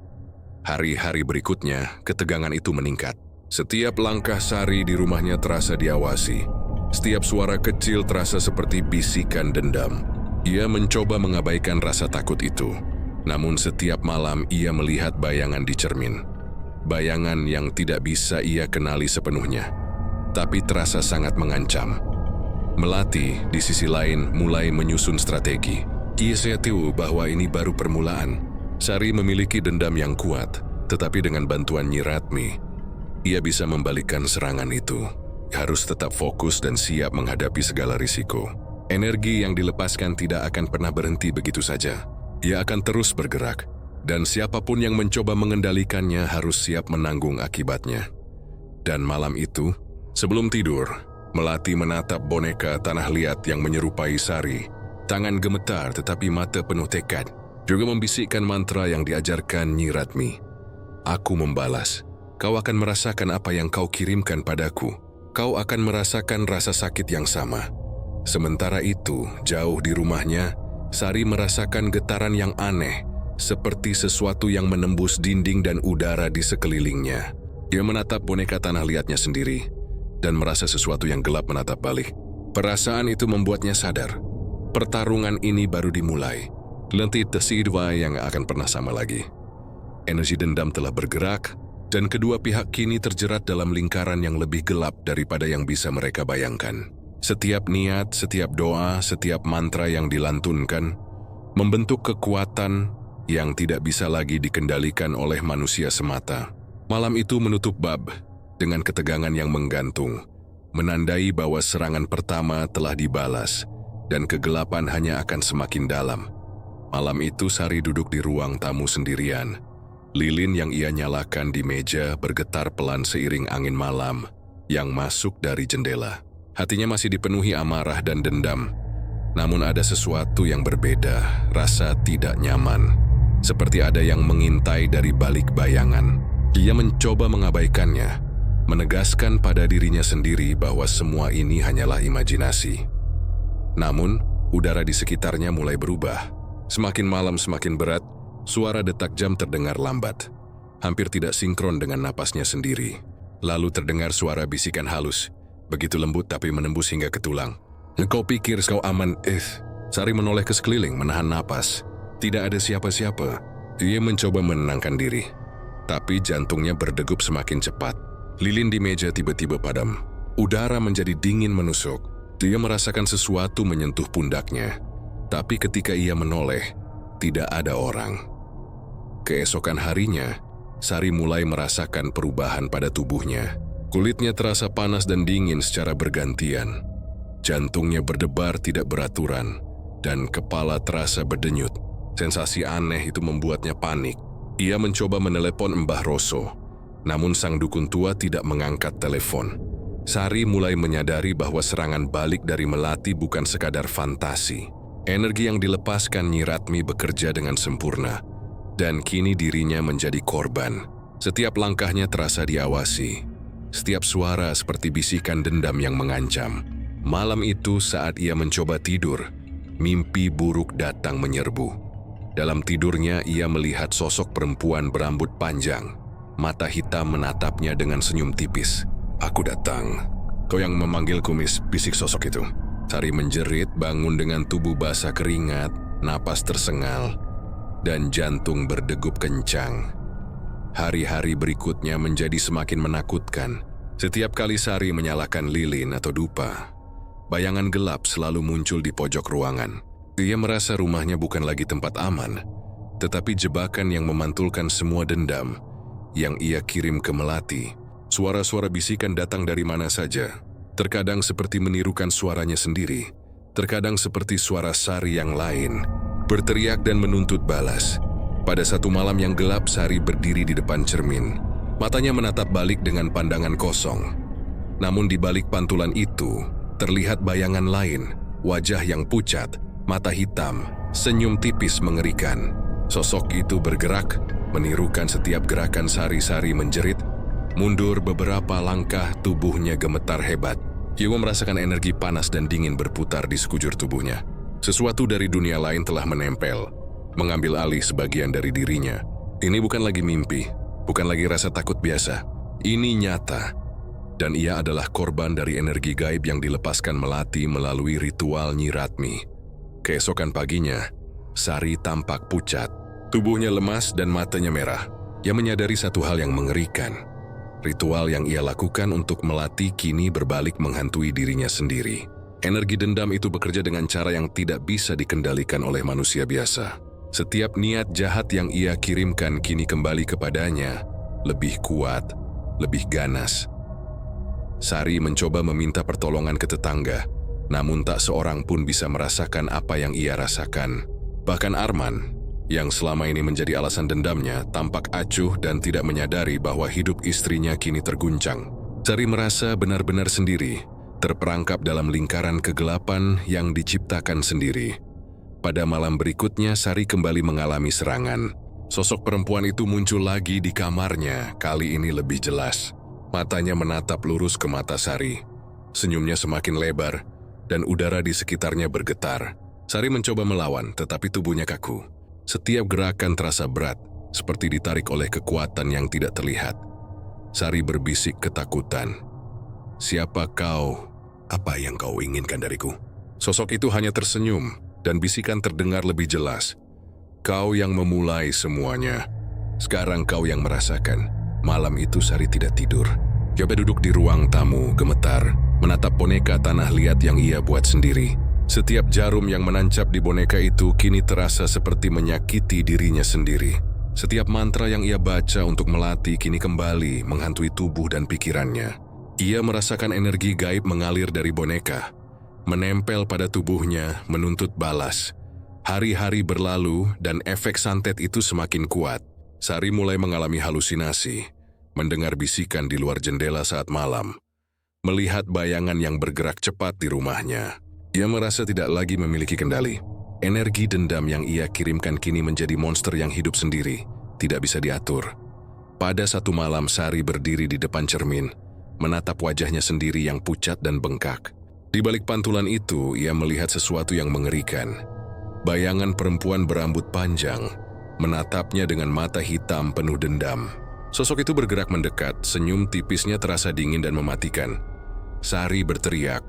Hari-hari berikutnya, ketegangan itu meningkat. Setiap langkah Sari di rumahnya terasa diawasi. Setiap suara kecil terasa seperti bisikan dendam. Ia mencoba mengabaikan rasa takut itu. Namun setiap malam ia melihat bayangan di cermin. Bayangan yang tidak bisa ia kenali sepenuhnya, tapi terasa sangat mengancam. Melati di sisi lain mulai menyusun strategi. Ia tahu bahwa ini baru permulaan. Sari memiliki dendam yang kuat, tetapi dengan bantuan Nyi Ratmi, ia bisa membalikkan serangan itu. Harus tetap fokus dan siap menghadapi segala risiko. Energi yang dilepaskan tidak akan pernah berhenti begitu saja. Ia akan terus bergerak, dan siapapun yang mencoba mengendalikannya harus siap menanggung akibatnya. Dan malam itu, sebelum tidur, Melati menatap boneka tanah liat yang menyerupai Sari. Tangan gemetar tetapi mata penuh tekad, juga membisikkan mantra yang diajarkan Nyi Ratmi. Aku membalas. Kau akan merasakan apa yang kau kirimkan padaku. Kau akan merasakan rasa sakit yang sama. Sementara itu, jauh di rumahnya, Sari merasakan getaran yang aneh, seperti sesuatu yang menembus dinding dan udara di sekelilingnya. Dia menatap boneka tanah liatnya sendiri, dan merasa sesuatu yang gelap menatap balik. Perasaan itu membuatnya sadar. Pertarungan ini baru dimulai. Lentit tersidwa yang akan pernah sama lagi. Energi dendam telah bergerak, dan kedua pihak kini terjerat dalam lingkaran yang lebih gelap daripada yang bisa mereka bayangkan. Setiap niat, setiap doa, setiap mantra yang dilantunkan, membentuk kekuatan yang tidak bisa lagi dikendalikan oleh manusia semata. Malam itu menutup bab dengan ketegangan yang menggantung, menandai bahwa serangan pertama telah dibalas, dan kegelapan hanya akan semakin dalam. Malam itu Sari duduk di ruang tamu sendirian. Lilin yang ia nyalakan di meja bergetar pelan seiring angin malam yang masuk dari jendela. Hatinya masih dipenuhi amarah dan dendam. Namun ada sesuatu yang berbeda, rasa tidak nyaman. Seperti ada yang mengintai dari balik bayangan. Ia mencoba mengabaikannya, menegaskan pada dirinya sendiri bahwa semua ini hanyalah imajinasi. Namun, udara di sekitarnya mulai berubah. Semakin malam semakin berat, suara detak jam terdengar lambat. Hampir tidak sinkron dengan napasnya sendiri. Lalu terdengar suara bisikan halus, begitu lembut tapi menembus hingga ke tulang. Kau pikir kau aman, Sari menoleh ke sekeliling menahan napas. Tidak ada siapa-siapa. Ia mencoba menenangkan diri. Tapi jantungnya berdegup semakin cepat. Lilin di meja tiba-tiba padam. Udara menjadi dingin menusuk. Dia merasakan sesuatu menyentuh pundaknya. Tapi ketika ia menoleh, tidak ada orang. Keesokan harinya, Sari mulai merasakan perubahan pada tubuhnya. Kulitnya terasa panas dan dingin secara bergantian. Jantungnya berdebar tidak beraturan, dan kepala terasa berdenyut. Sensasi aneh itu membuatnya panik. Ia mencoba menelepon Mbah Roso, namun sang dukun tua tidak mengangkat telepon. Sari mulai menyadari bahwa serangan balik dari Melati bukan sekadar fantasi. Energi yang dilepaskan Nyi Ratmi bekerja dengan sempurna, dan kini dirinya menjadi korban. Setiap langkahnya terasa diawasi. Setiap suara seperti bisikan dendam yang mengancam. Malam itu saat ia mencoba tidur, mimpi buruk datang menyerbu. Dalam tidurnya ia melihat sosok perempuan berambut panjang. Mata hitam menatapnya dengan senyum tipis. Aku datang. Kau yang memanggil kumis, bisik sosok itu. Sari menjerit, bangun dengan tubuh basah keringat, napas tersengal, dan jantung berdegup kencang. Hari-hari berikutnya menjadi semakin menakutkan. Setiap kali Sari menyalakan lilin atau dupa, bayangan gelap selalu muncul di pojok ruangan. Ia merasa rumahnya bukan lagi tempat aman, tetapi jebakan yang memantulkan semua dendam yang ia kirim ke Melati. Suara-suara bisikan datang dari mana saja. Terkadang seperti menirukan suaranya sendiri, terkadang seperti suara Sari yang lain, berteriak dan menuntut balas. Pada satu malam yang gelap, Sari berdiri di depan cermin. Matanya menatap balik dengan pandangan kosong. Namun di balik pantulan itu, terlihat bayangan lain, wajah yang pucat, mata hitam, senyum tipis mengerikan. Sosok itu bergerak, menirukan setiap gerakan Sari menjerit. Mundur beberapa langkah, tubuhnya gemetar hebat. Ia merasakan energi panas dan dingin berputar di sekujur tubuhnya. Sesuatu dari dunia lain telah menempel, mengambil alih sebagian dari dirinya. Ini bukan lagi mimpi, bukan lagi rasa takut biasa. Ini nyata, dan ia adalah korban dari energi gaib yang dilepaskan Melati melalui ritual Nyi Ratmi. Keesokan paginya, Sari tampak pucat. Tubuhnya lemas dan matanya merah. Ia menyadari satu hal yang mengerikan. Ritual yang ia lakukan untuk Melati kini berbalik menghantui dirinya sendiri. Energi dendam itu bekerja dengan cara yang tidak bisa dikendalikan oleh manusia biasa. Setiap niat jahat yang ia kirimkan kini kembali kepadanya, lebih kuat, lebih ganas. Sari mencoba meminta pertolongan ke tetangga, namun tak seorang pun bisa merasakan apa yang ia rasakan. Bahkan Arman, yang selama ini menjadi alasan dendamnya, tampak acuh dan tidak menyadari bahwa hidup istrinya kini terguncang. Sari merasa benar-benar sendiri, terperangkap dalam lingkaran kegelapan yang diciptakan sendiri. Pada malam berikutnya, Sari kembali mengalami serangan. Sosok perempuan itu muncul lagi di kamarnya, kali ini lebih jelas. Matanya menatap lurus ke mata Sari. Senyumnya semakin lebar, dan udara di sekitarnya bergetar. Sari mencoba melawan, tetapi tubuhnya kaku. Setiap gerakan terasa berat, seperti ditarik oleh kekuatan yang tidak terlihat. Sari berbisik ketakutan. "Siapa kau? Apa yang kau inginkan dariku?" Sosok itu hanya tersenyum, dan bisikan terdengar lebih jelas. "Kau yang memulai semuanya. Sekarang kau yang merasakan." Malam itu Sari tidak tidur. Dia duduk di ruang tamu, gemetar, menatap boneka tanah liat yang ia buat sendiri. Setiap jarum yang menancap di boneka itu kini terasa seperti menyakiti dirinya sendiri. Setiap mantra yang ia baca untuk Melati kini kembali menghantui tubuh dan pikirannya. Ia merasakan energi gaib mengalir dari boneka, menempel pada tubuhnya, menuntut balas. Hari-hari berlalu dan efek santet itu semakin kuat. Sari mulai mengalami halusinasi, mendengar bisikan di luar jendela saat malam, melihat bayangan yang bergerak cepat di rumahnya. Ia merasa tidak lagi memiliki kendali. Energi dendam yang ia kirimkan kini menjadi monster yang hidup sendiri, tidak bisa diatur. Pada satu malam, Sari berdiri di depan cermin, menatap wajahnya sendiri yang pucat dan bengkak. Di balik pantulan itu, ia melihat sesuatu yang mengerikan. Bayangan perempuan berambut panjang, menatapnya dengan mata hitam penuh dendam. Sosok itu bergerak mendekat, senyum tipisnya terasa dingin dan mematikan. Sari berteriak,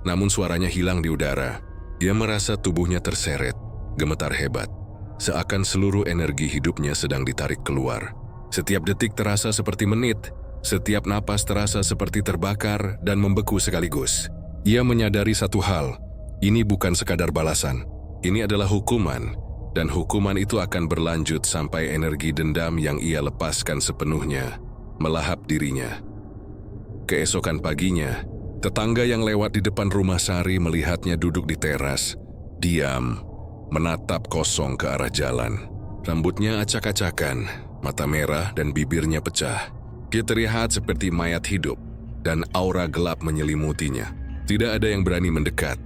namun suaranya hilang di udara. Ia merasa tubuhnya terseret, gemetar hebat, seakan seluruh energi hidupnya sedang ditarik keluar. Setiap detik terasa seperti menit, setiap napas terasa seperti terbakar dan membeku sekaligus. Ia menyadari satu hal, ini bukan sekadar balasan, ini adalah hukuman, dan hukuman itu akan berlanjut sampai energi dendam yang ia lepaskan sepenuhnya melahap dirinya. Keesokan paginya, tetangga yang lewat di depan rumah Sari melihatnya duduk di teras, diam, menatap kosong ke arah jalan. Rambutnya acak-acakan, mata merah dan bibirnya pecah. Dia terlihat seperti mayat hidup, dan aura gelap menyelimutinya. Tidak ada yang berani mendekat.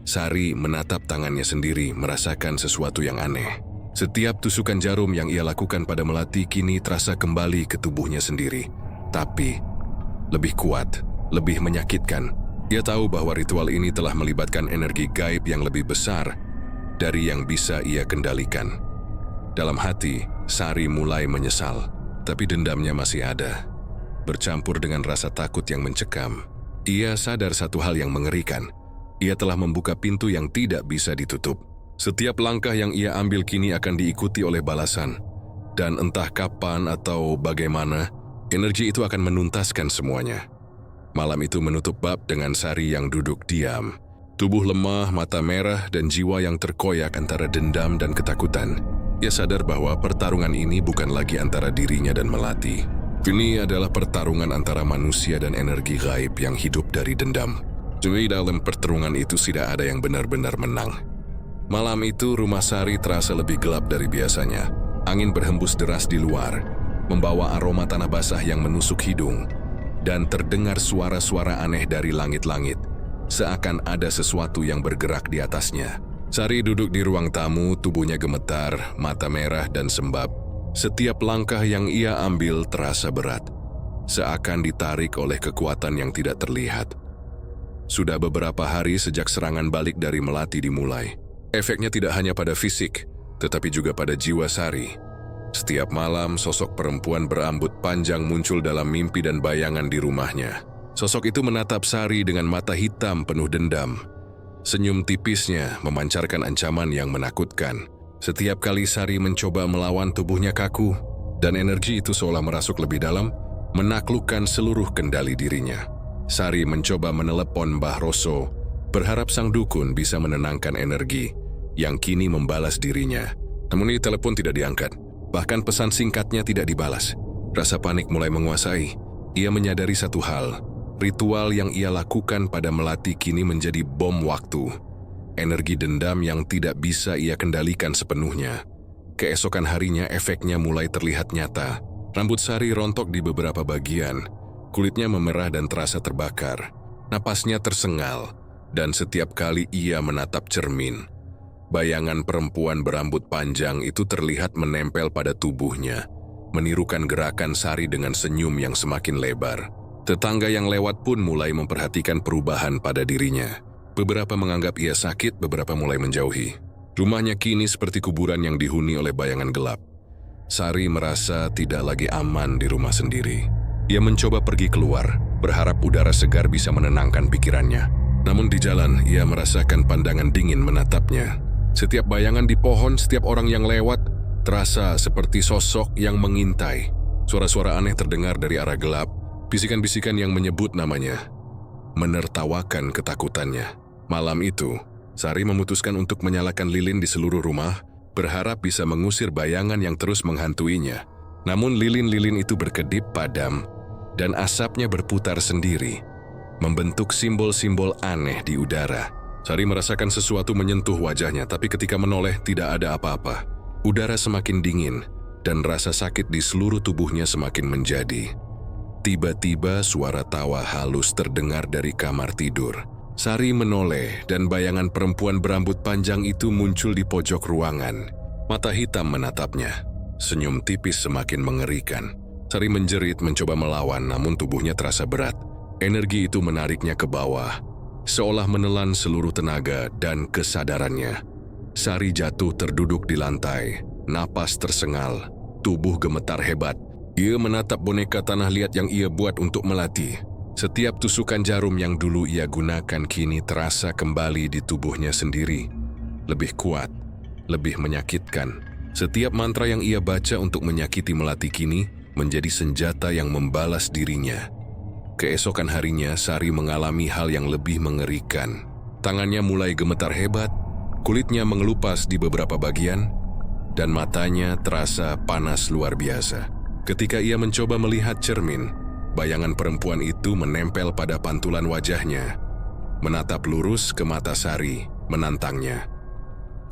Sari menatap tangannya sendiri, merasakan sesuatu yang aneh. Setiap tusukan jarum yang ia lakukan pada Melati kini terasa kembali ke tubuhnya sendiri. Tapi, lebih kuat, lebih menyakitkan. Ia tahu bahwa ritual ini telah melibatkan energi gaib yang lebih besar dari yang bisa ia kendalikan. Dalam hati, Sari mulai menyesal, tapi dendamnya masih ada. Bercampur dengan rasa takut yang mencekam, ia sadar satu hal yang mengerikan. Ia telah membuka pintu yang tidak bisa ditutup. Setiap langkah yang ia ambil kini akan diikuti oleh balasan. Dan entah kapan atau bagaimana, energi itu akan menuntaskan semuanya. Malam itu menutup bab dengan Sari yang duduk diam. Tubuh lemah, mata merah, dan jiwa yang terkoyak antara dendam dan ketakutan. Ia sadar bahwa pertarungan ini bukan lagi antara dirinya dan Melati. Ini adalah pertarungan antara manusia dan energi gaib yang hidup dari dendam. Di dalam pertarungan itu tidak ada yang benar-benar menang. Malam itu rumah Sari terasa lebih gelap dari biasanya. Angin berhembus deras di luar, membawa aroma tanah basah yang menusuk hidung. Dan terdengar suara-suara aneh dari langit-langit, seakan ada sesuatu yang bergerak di atasnya. Sari duduk di ruang tamu, tubuhnya gemetar, mata merah dan sembab. Setiap langkah yang ia ambil terasa berat, seakan ditarik oleh kekuatan yang tidak terlihat. Sudah beberapa hari sejak serangan balik dari Melati dimulai. Efeknya tidak hanya pada fisik, tetapi juga pada jiwa Sari. Setiap malam, sosok perempuan berambut panjang muncul dalam mimpi dan bayangan di rumahnya. Sosok itu menatap Sari dengan mata hitam penuh dendam. Senyum tipisnya memancarkan ancaman yang menakutkan. Setiap kali Sari mencoba melawan, tubuhnya kaku, dan energi itu seolah merasuk lebih dalam, menaklukkan seluruh kendali dirinya. Sari mencoba menelepon Mbah Roso, berharap sang dukun bisa menenangkan energi yang kini membalas dirinya. Namun telepon tidak diangkat. Bahkan pesan singkatnya tidak dibalas. Rasa panik mulai menguasai. Ia menyadari satu hal. Ritual yang ia lakukan pada Melati kini menjadi bom waktu. Energi dendam yang tidak bisa ia kendalikan sepenuhnya. Keesokan harinya efeknya mulai terlihat nyata. Rambut Sari rontok di beberapa bagian. Kulitnya memerah dan terasa terbakar. Napasnya tersengal. Dan setiap kali ia menatap cermin, bayangan perempuan berambut panjang itu terlihat menempel pada tubuhnya, menirukan gerakan Sari dengan senyum yang semakin lebar. Tetangga yang lewat pun mulai memperhatikan perubahan pada dirinya. Beberapa menganggap ia sakit, beberapa mulai menjauhi. Rumahnya kini seperti kuburan yang dihuni oleh bayangan gelap. Sari merasa tidak lagi aman di rumah sendiri. Ia mencoba pergi keluar, berharap udara segar bisa menenangkan pikirannya. Namun di jalan, ia merasakan pandangan dingin menatapnya. Setiap bayangan di pohon, setiap orang yang lewat, terasa seperti sosok yang mengintai. Suara-suara aneh terdengar dari arah gelap, bisikan-bisikan yang menyebut namanya, menertawakan ketakutannya. Malam itu, Sari memutuskan untuk menyalakan lilin di seluruh rumah, berharap bisa mengusir bayangan yang terus menghantuinya. Namun lilin-lilin itu berkedip padam, dan asapnya berputar sendiri, membentuk simbol-simbol aneh di udara. Sari merasakan sesuatu menyentuh wajahnya, tapi ketika menoleh tidak ada apa-apa. Udara semakin dingin, dan rasa sakit di seluruh tubuhnya semakin menjadi. Tiba-tiba suara tawa halus terdengar dari kamar tidur. Sari menoleh, dan bayangan perempuan berambut panjang itu muncul di pojok ruangan. Mata hitam menatapnya. Senyum tipis semakin mengerikan. Sari menjerit mencoba melawan, namun tubuhnya terasa berat. Energi itu menariknya ke bawah, seolah menelan seluruh tenaga dan kesadarannya. Sari jatuh terduduk di lantai, napas tersengal, tubuh gemetar hebat. Ia menatap boneka tanah liat yang ia buat untuk Melati. Setiap tusukan jarum yang dulu ia gunakan kini terasa kembali di tubuhnya sendiri. Lebih kuat, lebih menyakitkan. Setiap mantra yang ia baca untuk menyakiti Melati kini menjadi senjata yang membalas dirinya. Keesokan harinya, Sari mengalami hal yang lebih mengerikan. Tangannya mulai gemetar hebat, kulitnya mengelupas di beberapa bagian, dan matanya terasa panas luar biasa. Ketika ia mencoba melihat cermin, bayangan perempuan itu menempel pada pantulan wajahnya, menatap lurus ke mata Sari, menantangnya.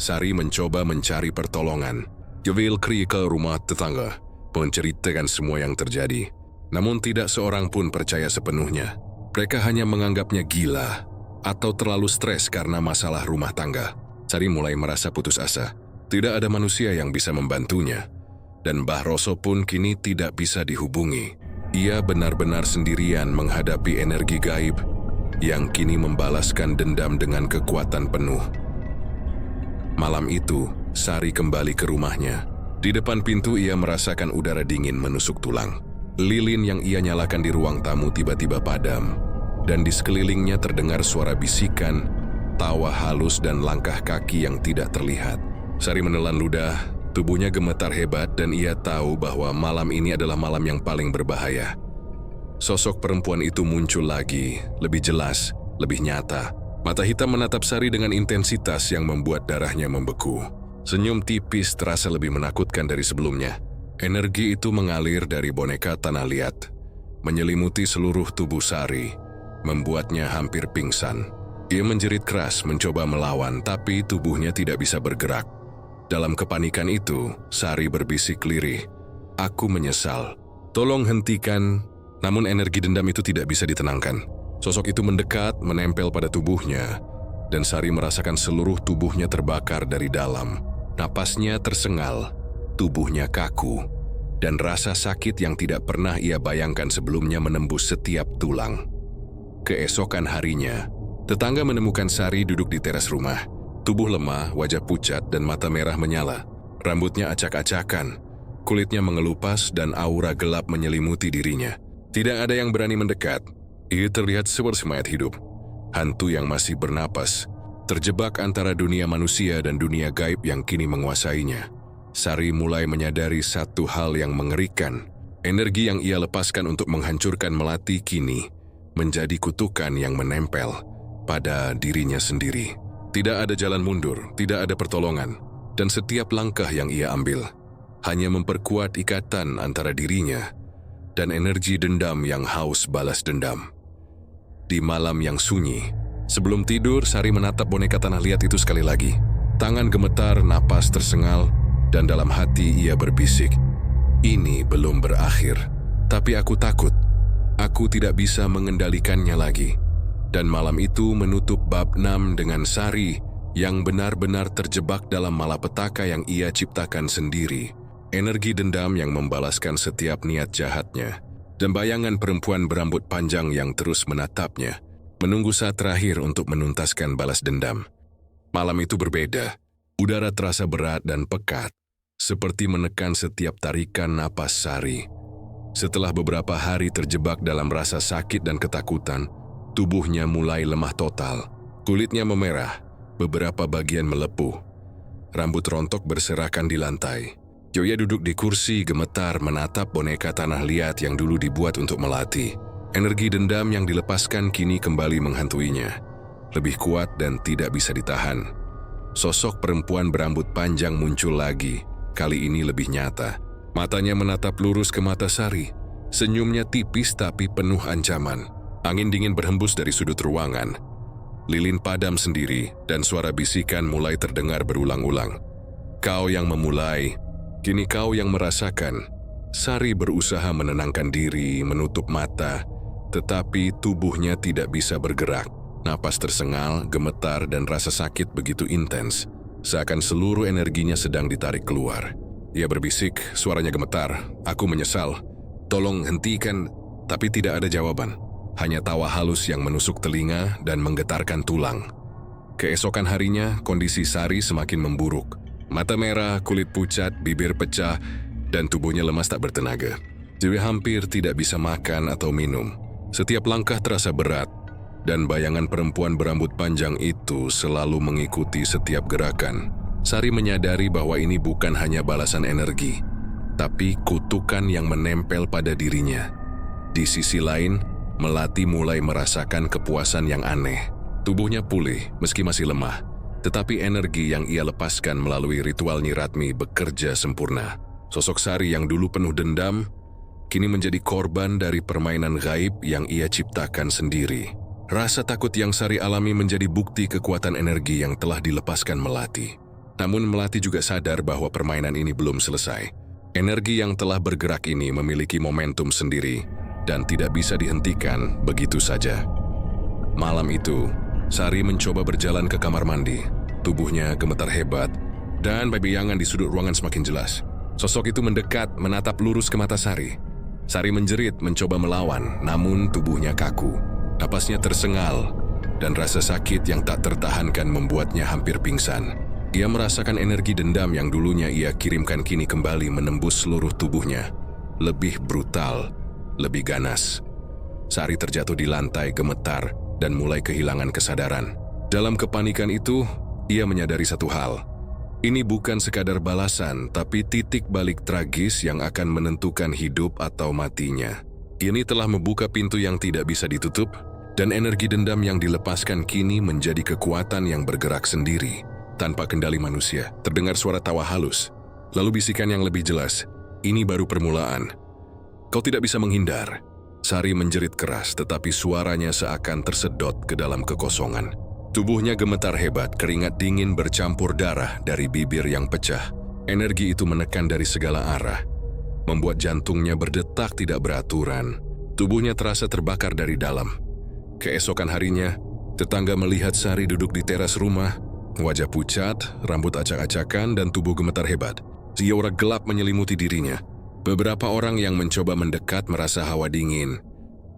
Sari mencoba mencari pertolongan. Jewel kri ke rumah tetangga, menceritakan semua yang terjadi. Namun tidak seorang pun percaya sepenuhnya. Mereka hanya menganggapnya gila atau terlalu stres karena masalah rumah tangga. Sari mulai merasa putus asa. Tidak ada manusia yang bisa membantunya. Dan Mbah Roso pun kini tidak bisa dihubungi. Ia benar-benar sendirian menghadapi energi gaib yang kini membalaskan dendam dengan kekuatan penuh. Malam itu, Sari kembali ke rumahnya. Di depan pintu ia merasakan udara dingin menusuk tulang. Lilin yang ia nyalakan di ruang tamu tiba-tiba padam, dan di sekelilingnya terdengar suara bisikan, tawa halus dan langkah kaki yang tidak terlihat. Sari menelan ludah, tubuhnya gemetar hebat dan ia tahu bahwa malam ini adalah malam yang paling berbahaya. Sosok perempuan itu muncul lagi, lebih jelas, lebih nyata. Mata hitam menatap Sari dengan intensitas yang membuat darahnya membeku. Senyum tipis terasa lebih menakutkan dari sebelumnya. Energi itu mengalir dari boneka tanah liat, menyelimuti seluruh tubuh Sari, membuatnya hampir pingsan. Ia menjerit keras mencoba melawan, tapi tubuhnya tidak bisa bergerak. Dalam kepanikan itu, Sari berbisik lirih, "Aku menyesal. Tolong hentikan." Namun energi dendam itu tidak bisa ditenangkan. Sosok itu mendekat, menempel pada tubuhnya, dan Sari merasakan seluruh tubuhnya terbakar dari dalam. Napasnya tersengal, tubuhnya kaku, dan rasa sakit yang tidak pernah ia bayangkan sebelumnya menembus setiap tulang. Keesokan harinya, tetangga menemukan Sari duduk di teras rumah. Tubuh lemah, wajah pucat, dan mata merah menyala. Rambutnya acak-acakan, kulitnya mengelupas dan aura gelap menyelimuti dirinya. Tidak ada yang berani mendekat. Ia terlihat seperti mayat hidup. Hantu yang masih bernapas, terjebak antara dunia manusia dan dunia gaib yang kini menguasainya. Sari mulai menyadari satu hal yang mengerikan. Energi yang ia lepaskan untuk menghancurkan Melati kini menjadi kutukan yang menempel pada dirinya sendiri. Tidak ada jalan mundur, tidak ada pertolongan, dan setiap langkah yang ia ambil hanya memperkuat ikatan antara dirinya dan energi dendam yang haus balas dendam. Di malam yang sunyi, sebelum tidur, Sari menatap boneka tanah liat itu sekali lagi. Tangan gemetar, napas tersengal, dan dalam hati ia berbisik, "Ini belum berakhir, tapi aku takut. Aku tidak bisa mengendalikannya lagi." Dan malam itu menutup bab 6 dengan Sari yang benar-benar terjebak dalam malapetaka yang ia ciptakan sendiri. Energi dendam yang membalaskan setiap niat jahatnya, dan bayangan perempuan berambut panjang yang terus menatapnya, menunggu saat terakhir untuk menuntaskan balas dendam. Malam itu berbeda. Udara terasa berat dan pekat, seperti menekan setiap tarikan napas Sari. Setelah beberapa hari terjebak dalam rasa sakit dan ketakutan, tubuhnya mulai lemah total. Kulitnya memerah, beberapa bagian melepuh. Rambut rontok berserakan di lantai. Joya duduk di kursi gemetar menatap boneka tanah liat yang dulu dibuat untuk Melati. Energi dendam yang dilepaskan kini kembali menghantuinya. Lebih kuat dan tidak bisa ditahan. Sosok perempuan berambut panjang muncul lagi, kali ini lebih nyata. Matanya menatap lurus ke mata Sari. Senyumnya tipis tapi penuh ancaman. Angin dingin berhembus dari sudut ruangan. Lilin padam sendiri dan suara bisikan mulai terdengar berulang-ulang. "Kau yang memulai, kini kau yang merasakan." Sari berusaha menenangkan diri, menutup mata, tetapi tubuhnya tidak bisa bergerak. Napas tersengal, gemetar, dan rasa sakit begitu intens, seakan seluruh energinya sedang ditarik keluar. Ia berbisik, suaranya gemetar, "Aku menyesal. Tolong hentikan." Tapi tidak ada jawaban. Hanya tawa halus yang menusuk telinga dan menggetarkan tulang. Keesokan harinya, kondisi Sari semakin memburuk. Mata merah, kulit pucat, bibir pecah, dan tubuhnya lemas tak bertenaga. Dia hampir tidak bisa makan atau minum. Setiap langkah terasa berat, dan bayangan perempuan berambut panjang itu selalu mengikuti setiap gerakan. Sari menyadari bahwa ini bukan hanya balasan energi, tapi kutukan yang menempel pada dirinya. Di sisi lain, Melati mulai merasakan kepuasan yang aneh. Tubuhnya pulih meski masih lemah, tetapi energi yang ia lepaskan melalui ritual Nyiratmi bekerja sempurna. Sosok Sari yang dulu penuh dendam, kini menjadi korban dari permainan gaib yang ia ciptakan sendiri. Rasa takut yang Sari alami menjadi bukti kekuatan energi yang telah dilepaskan Melati. Namun Melati juga sadar bahwa permainan ini belum selesai. Energi yang telah bergerak ini memiliki momentum sendiri dan tidak bisa dihentikan begitu saja. Malam itu, Sari mencoba berjalan ke kamar mandi. Tubuhnya gemetar hebat, dan bayangan di sudut ruangan semakin jelas. Sosok itu mendekat, menatap lurus ke mata Sari. Sari menjerit, mencoba melawan, namun tubuhnya kaku. Napasnya tersengal, dan rasa sakit yang tak tertahankan membuatnya hampir pingsan. Ia merasakan energi dendam yang dulunya ia kirimkan kini kembali menembus seluruh tubuhnya. Lebih brutal, lebih ganas. Sari terjatuh di lantai gemetar dan mulai kehilangan kesadaran. Dalam kepanikan itu, ia menyadari satu hal. Ini bukan sekadar balasan, tapi titik balik tragis yang akan menentukan hidup atau matinya. Ini telah membuka pintu yang tidak bisa ditutup, dan energi dendam yang dilepaskan kini menjadi kekuatan yang bergerak sendiri. Tanpa kendali manusia, terdengar suara tawa halus. Lalu bisikan yang lebih jelas, "Ini baru permulaan. Kau tidak bisa menghindar." Sari menjerit keras, tetapi suaranya seakan tersedot ke dalam kekosongan. Tubuhnya gemetar hebat, keringat dingin bercampur darah dari bibir yang pecah. Energi itu menekan dari segala arah, membuat jantungnya berdetak tidak beraturan. Tubuhnya terasa terbakar dari dalam. Keesokan harinya, tetangga melihat Sari duduk di teras rumah, wajah pucat, rambut acak-acakan, dan tubuh gemetar hebat. Aura gelap menyelimuti dirinya. Beberapa orang yang mencoba mendekat merasa hawa dingin,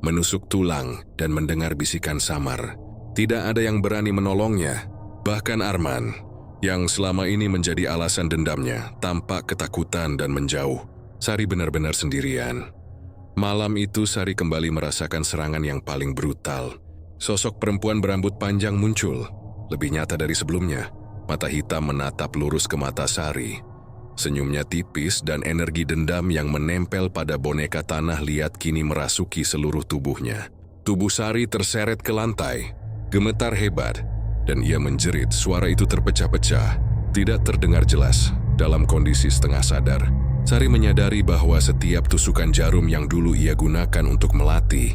menusuk tulang, dan mendengar bisikan samar. Tidak ada yang berani menolongnya. Bahkan Arman, yang selama ini menjadi alasan dendamnya, tampak ketakutan dan menjauh. Sari benar-benar sendirian. Malam itu Sari kembali merasakan serangan yang paling brutal. Sosok perempuan berambut panjang muncul, lebih nyata dari sebelumnya. Mata hitam menatap lurus ke mata Sari. Senyumnya tipis dan energi dendam yang menempel pada boneka tanah liat kini merasuki seluruh tubuhnya. Tubuh Sari terseret ke lantai, gemetar hebat, dan ia menjerit. Suara itu terpecah-pecah, tidak terdengar jelas. Dalam kondisi setengah sadar, Sari menyadari bahwa setiap tusukan jarum yang dulu ia gunakan untuk melatih,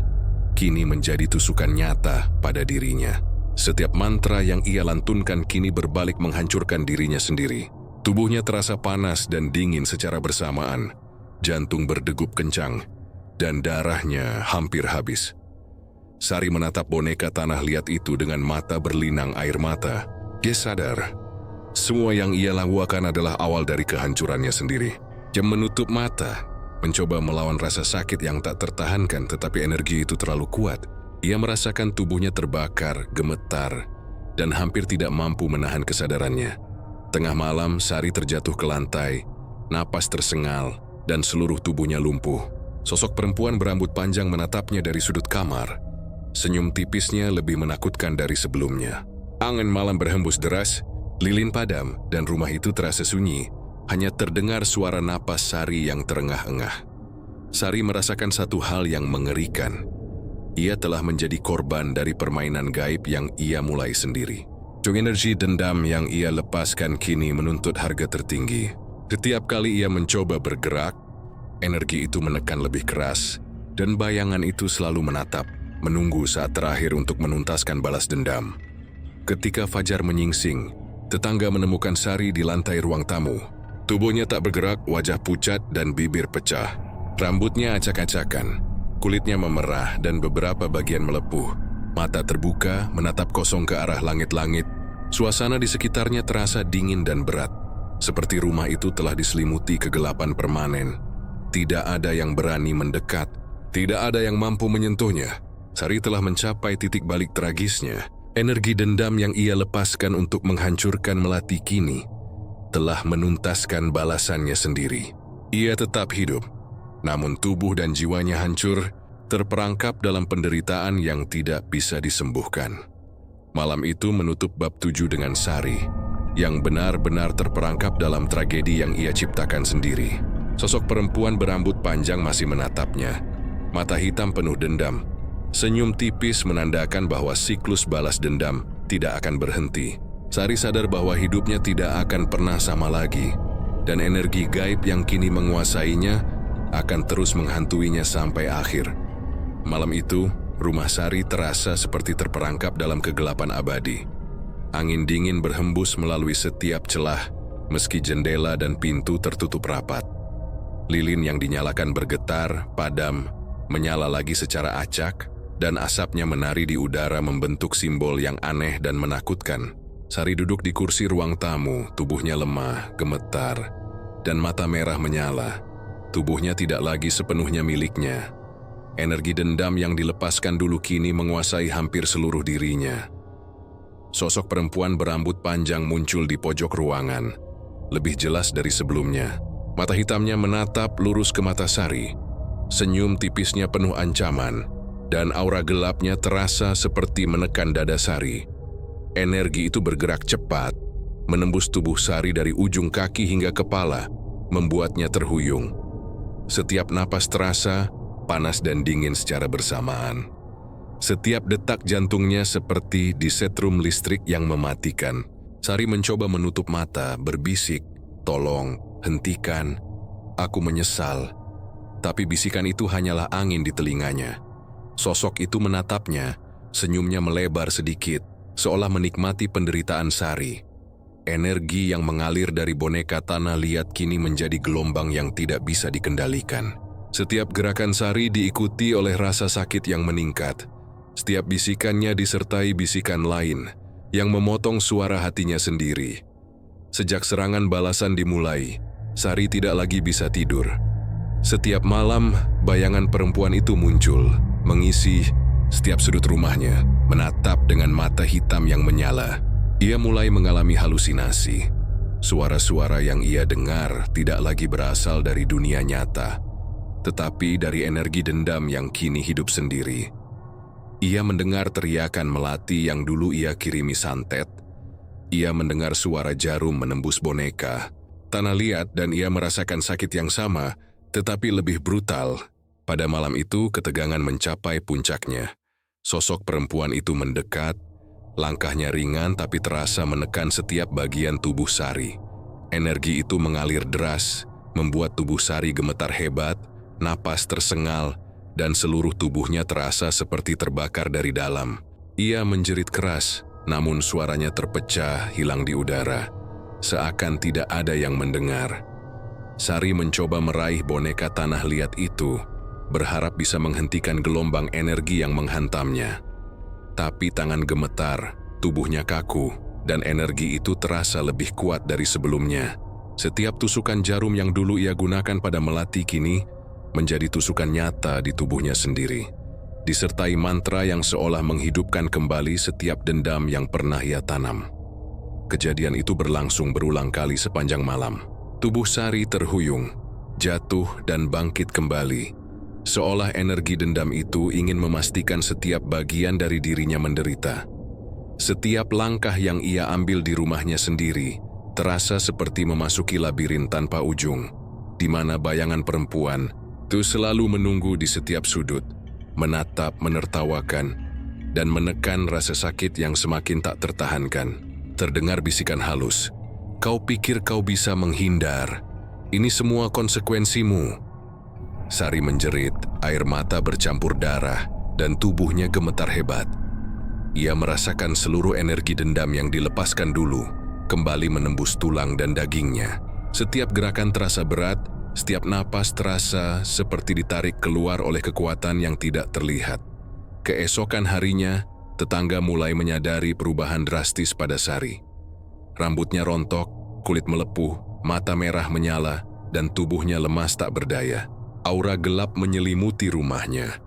kini menjadi tusukan nyata pada dirinya. Setiap mantra yang ia lantunkan kini berbalik menghancurkan dirinya sendiri. Tubuhnya terasa panas dan dingin secara bersamaan. Jantung berdegup kencang, dan darahnya hampir habis. Sari menatap boneka tanah liat itu dengan mata berlinang air mata. Dia sadar, semua yang ia lakukan adalah awal dari kehancurannya sendiri. Dia menutup mata, mencoba melawan rasa sakit yang tak tertahankan, tetapi energi itu terlalu kuat. Ia merasakan tubuhnya terbakar, gemetar, dan hampir tidak mampu menahan kesadarannya. Tengah malam, Sari terjatuh ke lantai, napas tersengal, dan seluruh tubuhnya lumpuh. Sosok perempuan berambut panjang menatapnya dari sudut kamar. Senyum tipisnya lebih menakutkan dari sebelumnya. Angin malam berhembus deras, lilin padam, dan rumah itu terasa sunyi. Hanya terdengar suara napas Sari yang terengah-engah. Sari merasakan satu hal yang mengerikan. Ia telah menjadi korban dari permainan gaib yang ia mulai sendiri. Energi dendam yang ia lepaskan kini menuntut harga tertinggi. Setiap kali ia mencoba bergerak, energi itu menekan lebih keras, dan bayangan itu selalu menatap, menunggu saat terakhir untuk menuntaskan balas dendam. Ketika fajar menyingsing, tetangga menemukan Sari di lantai ruang tamu. Tubuhnya tak bergerak, wajah pucat dan bibir pecah. Rambutnya acak-acakan, kulitnya memerah dan beberapa bagian melepuh. Mata terbuka, menatap kosong ke arah langit-langit. Suasana di sekitarnya terasa dingin dan berat. Seperti rumah itu telah diselimuti kegelapan permanen. Tidak ada yang berani mendekat, tidak ada yang mampu menyentuhnya. Sari telah mencapai titik balik tragisnya. Energi dendam yang ia lepaskan untuk menghancurkan melati kini telah menuntaskan balasannya sendiri. Ia tetap hidup, namun tubuh dan jiwanya hancur, terperangkap dalam penderitaan yang tidak bisa disembuhkan. Malam itu menutup bab 7 dengan Sari, yang benar-benar terperangkap dalam tragedi yang ia ciptakan sendiri. Sosok perempuan berambut panjang masih menatapnya, mata hitam penuh dendam. Senyum tipis menandakan bahwa siklus balas dendam tidak akan berhenti. Sari sadar bahwa hidupnya tidak akan pernah sama lagi, dan energi gaib yang kini menguasainya akan terus menghantuinya sampai akhir. Malam itu, rumah Sari terasa seperti terperangkap dalam kegelapan abadi. Angin dingin berhembus melalui setiap celah, meski jendela dan pintu tertutup rapat. Lilin yang dinyalakan bergetar, padam, menyala lagi secara acak, dan asapnya menari di udara membentuk simbol yang aneh dan menakutkan. Sari duduk di kursi ruang tamu, tubuhnya lemah, gemetar, dan mata merah menyala. Tubuhnya tidak lagi sepenuhnya miliknya. Energi dendam yang dilepaskan dulu kini menguasai hampir seluruh dirinya. Sosok perempuan berambut panjang muncul di pojok ruangan, lebih jelas dari sebelumnya. Mata hitamnya menatap lurus ke mata Sari. Senyum tipisnya penuh ancaman, dan aura gelapnya terasa seperti menekan dada Sari. Energi itu bergerak cepat, menembus tubuh Sari dari ujung kaki hingga kepala, membuatnya terhuyung. Setiap napas terasa panas dan dingin secara bersamaan. Setiap detak jantungnya seperti disetrum listrik yang mematikan. Sari mencoba menutup mata, berbisik, "Tolong, hentikan, aku menyesal." Tapi bisikan itu hanyalah angin di telinganya. Sosok itu menatapnya, senyumnya melebar sedikit, seolah menikmati penderitaan Sari. Energi yang mengalir dari boneka tanah liat kini menjadi gelombang yang tidak bisa dikendalikan. Setiap gerakan Sari diikuti oleh rasa sakit yang meningkat. Setiap bisikannya disertai bisikan lain yang memotong suara hatinya sendiri. Sejak serangan balasan dimulai, Sari tidak lagi bisa tidur. Setiap malam, bayangan perempuan itu muncul, mengisi setiap sudut rumahnya, menatap dengan mata hitam yang menyala. Ia mulai mengalami halusinasi. Suara-suara yang ia dengar tidak lagi berasal dari dunia nyata, tetapi dari energi dendam yang kini hidup sendiri. Ia mendengar teriakan melati yang dulu ia kirimi santet. Ia mendengar suara jarum menembus boneka, tanah liat, dan ia merasakan sakit yang sama, tetapi lebih brutal. Pada malam itu, ketegangan mencapai puncaknya. Sosok perempuan itu mendekat, langkahnya ringan tapi terasa menekan setiap bagian tubuh Sari. Energi itu mengalir deras, membuat tubuh Sari gemetar hebat, napas tersengal, dan seluruh tubuhnya terasa seperti terbakar dari dalam. Ia menjerit keras, namun suaranya terpecah, hilang di udara. Seakan tidak ada yang mendengar. Sari mencoba meraih boneka tanah liat itu, berharap bisa menghentikan gelombang energi yang menghantamnya. Tapi tangan gemetar, tubuhnya kaku, dan energi itu terasa lebih kuat dari sebelumnya. Setiap tusukan jarum yang dulu ia gunakan pada melati kini menjadi tusukan nyata di tubuhnya sendiri, disertai mantra yang seolah menghidupkan kembali setiap dendam yang pernah ia tanam. Kejadian itu berlangsung berulang kali sepanjang malam. Tubuh Sari terhuyung, jatuh dan bangkit kembali, seolah energi dendam itu ingin memastikan setiap bagian dari dirinya menderita. Setiap langkah yang ia ambil di rumahnya sendiri terasa seperti memasuki labirin tanpa ujung, di mana bayangan perempuan itu selalu menunggu di setiap sudut, menatap, menertawakan, dan menekan rasa sakit yang semakin tak tertahankan. Terdengar bisikan halus, "Kau pikir kau bisa menghindar? Ini semua konsekuensimu." Sari menjerit, air mata bercampur darah, dan tubuhnya gemetar hebat. Ia merasakan seluruh energi dendam yang dilepaskan dulu kembali menembus tulang dan dagingnya. Setiap gerakan terasa berat, setiap napas terasa seperti ditarik keluar oleh kekuatan yang tidak terlihat. Keesokan harinya, tetangga mulai menyadari perubahan drastis pada Sari. Rambutnya rontok, kulit melepuh, mata merah menyala, dan tubuhnya lemas tak berdaya. Aura gelap menyelimuti rumahnya,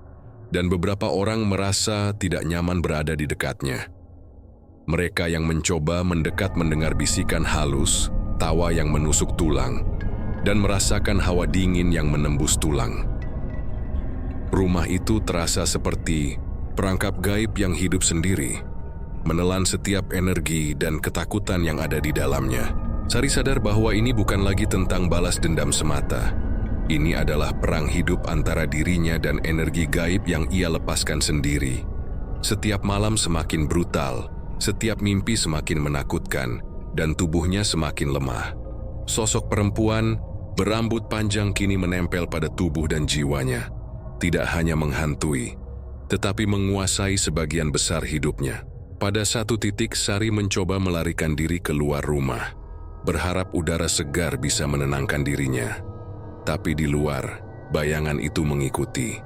dan beberapa orang merasa tidak nyaman berada di dekatnya. Mereka yang mencoba mendekat mendengar bisikan halus, tawa yang menusuk tulang, dan merasakan hawa dingin yang menembus tulang. Rumah itu terasa seperti perangkap gaib yang hidup sendiri, menelan setiap energi dan ketakutan yang ada di dalamnya. Sari sadar bahwa ini bukan lagi tentang balas dendam semata. Ini adalah perang hidup antara dirinya dan energi gaib yang ia lepaskan sendiri. Setiap malam semakin brutal, setiap mimpi semakin menakutkan, dan tubuhnya semakin lemah. Sosok perempuan berambut panjang kini menempel pada tubuh dan jiwanya, tidak hanya menghantui, tetapi menguasai sebagian besar hidupnya. Pada satu titik, Sari mencoba melarikan diri keluar rumah, berharap udara segar bisa menenangkan dirinya. Tapi di luar, bayangan itu mengikuti.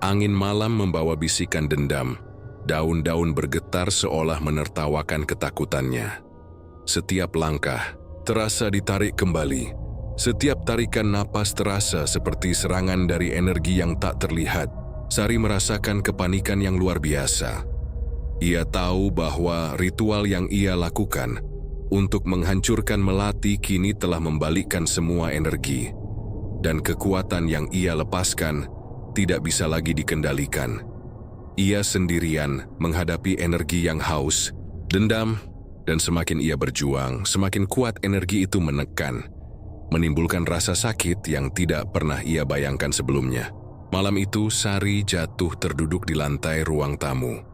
Angin malam membawa bisikan dendam, daun-daun bergetar seolah menertawakan ketakutannya. Setiap langkah terasa ditarik kembali. Setiap tarikan napas terasa seperti serangan dari energi yang tak terlihat. Sari merasakan kepanikan yang luar biasa. Ia tahu bahwa ritual yang ia lakukan untuk menghancurkan melati kini telah membalikkan semua energi, dan kekuatan yang ia lepaskan tidak bisa lagi dikendalikan. Ia sendirian menghadapi energi yang haus, dendam, dan semakin ia berjuang, semakin kuat energi itu menekan, menimbulkan rasa sakit yang tidak pernah ia bayangkan sebelumnya. Malam itu, Sari jatuh terduduk di lantai ruang tamu.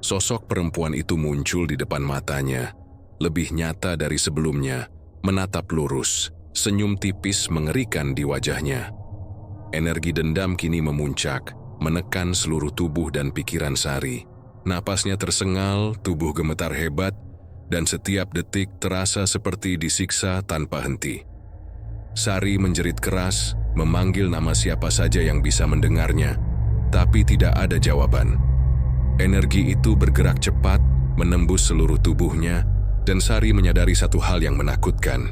Sosok perempuan itu muncul di depan matanya, lebih nyata dari sebelumnya, menatap lurus, senyum tipis mengerikan di wajahnya. Energi dendam kini memuncak, menekan seluruh tubuh dan pikiran Sari. Napasnya tersengal, tubuh gemetar hebat, dan setiap detik terasa seperti disiksa tanpa henti. Sari menjerit keras, memanggil nama siapa saja yang bisa mendengarnya, tapi tidak ada jawaban. Energi itu bergerak cepat, menembus seluruh tubuhnya, dan Sari menyadari satu hal yang menakutkan.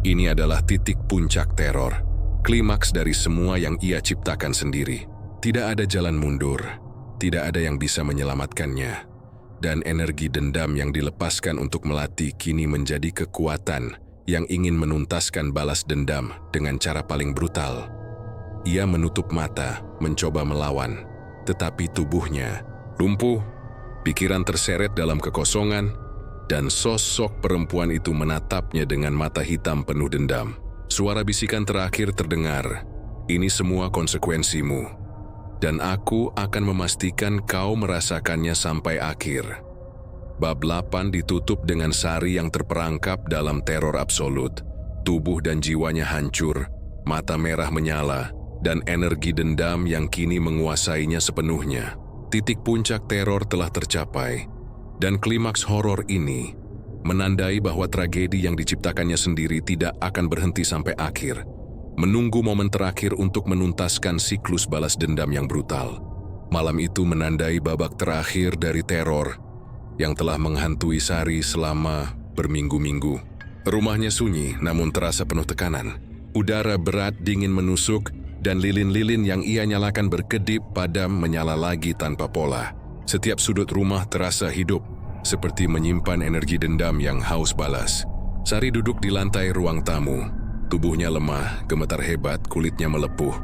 Ini adalah titik puncak teror, klimaks dari semua yang ia ciptakan sendiri. Tidak ada jalan mundur, tidak ada yang bisa menyelamatkannya, dan energi dendam yang dilepaskan untuk melati kini menjadi kekuatan yang ingin menuntaskan balas dendam dengan cara paling brutal. Ia menutup mata, mencoba melawan, tetapi tubuhnya lumpuh, pikiran terseret dalam kekosongan, dan sosok perempuan itu menatapnya dengan mata hitam penuh dendam. Suara bisikan terakhir terdengar, "Ini semua konsekuensimu, dan aku akan memastikan kau merasakannya sampai akhir." Bab 8 ditutup dengan Sari yang terperangkap dalam teror absolut. Tubuh dan jiwanya hancur, mata merah menyala, dan energi dendam yang kini menguasainya sepenuhnya. Titik puncak teror telah tercapai, dan klimaks horor ini menandai bahwa tragedi yang diciptakannya sendiri tidak akan berhenti sampai akhir, menunggu momen terakhir untuk menuntaskan siklus balas dendam yang brutal. Malam itu menandai babak terakhir dari teror yang telah menghantui Sari selama berminggu-minggu. Rumahnya sunyi namun terasa penuh tekanan. Udara berat dingin menusuk dan lilin-lilin yang ia nyalakan berkedip padam menyala lagi tanpa pola. Setiap sudut rumah terasa hidup, seperti menyimpan energi dendam yang haus balas. Sari duduk di lantai ruang tamu. Tubuhnya lemah, gemetar hebat, kulitnya melepuh,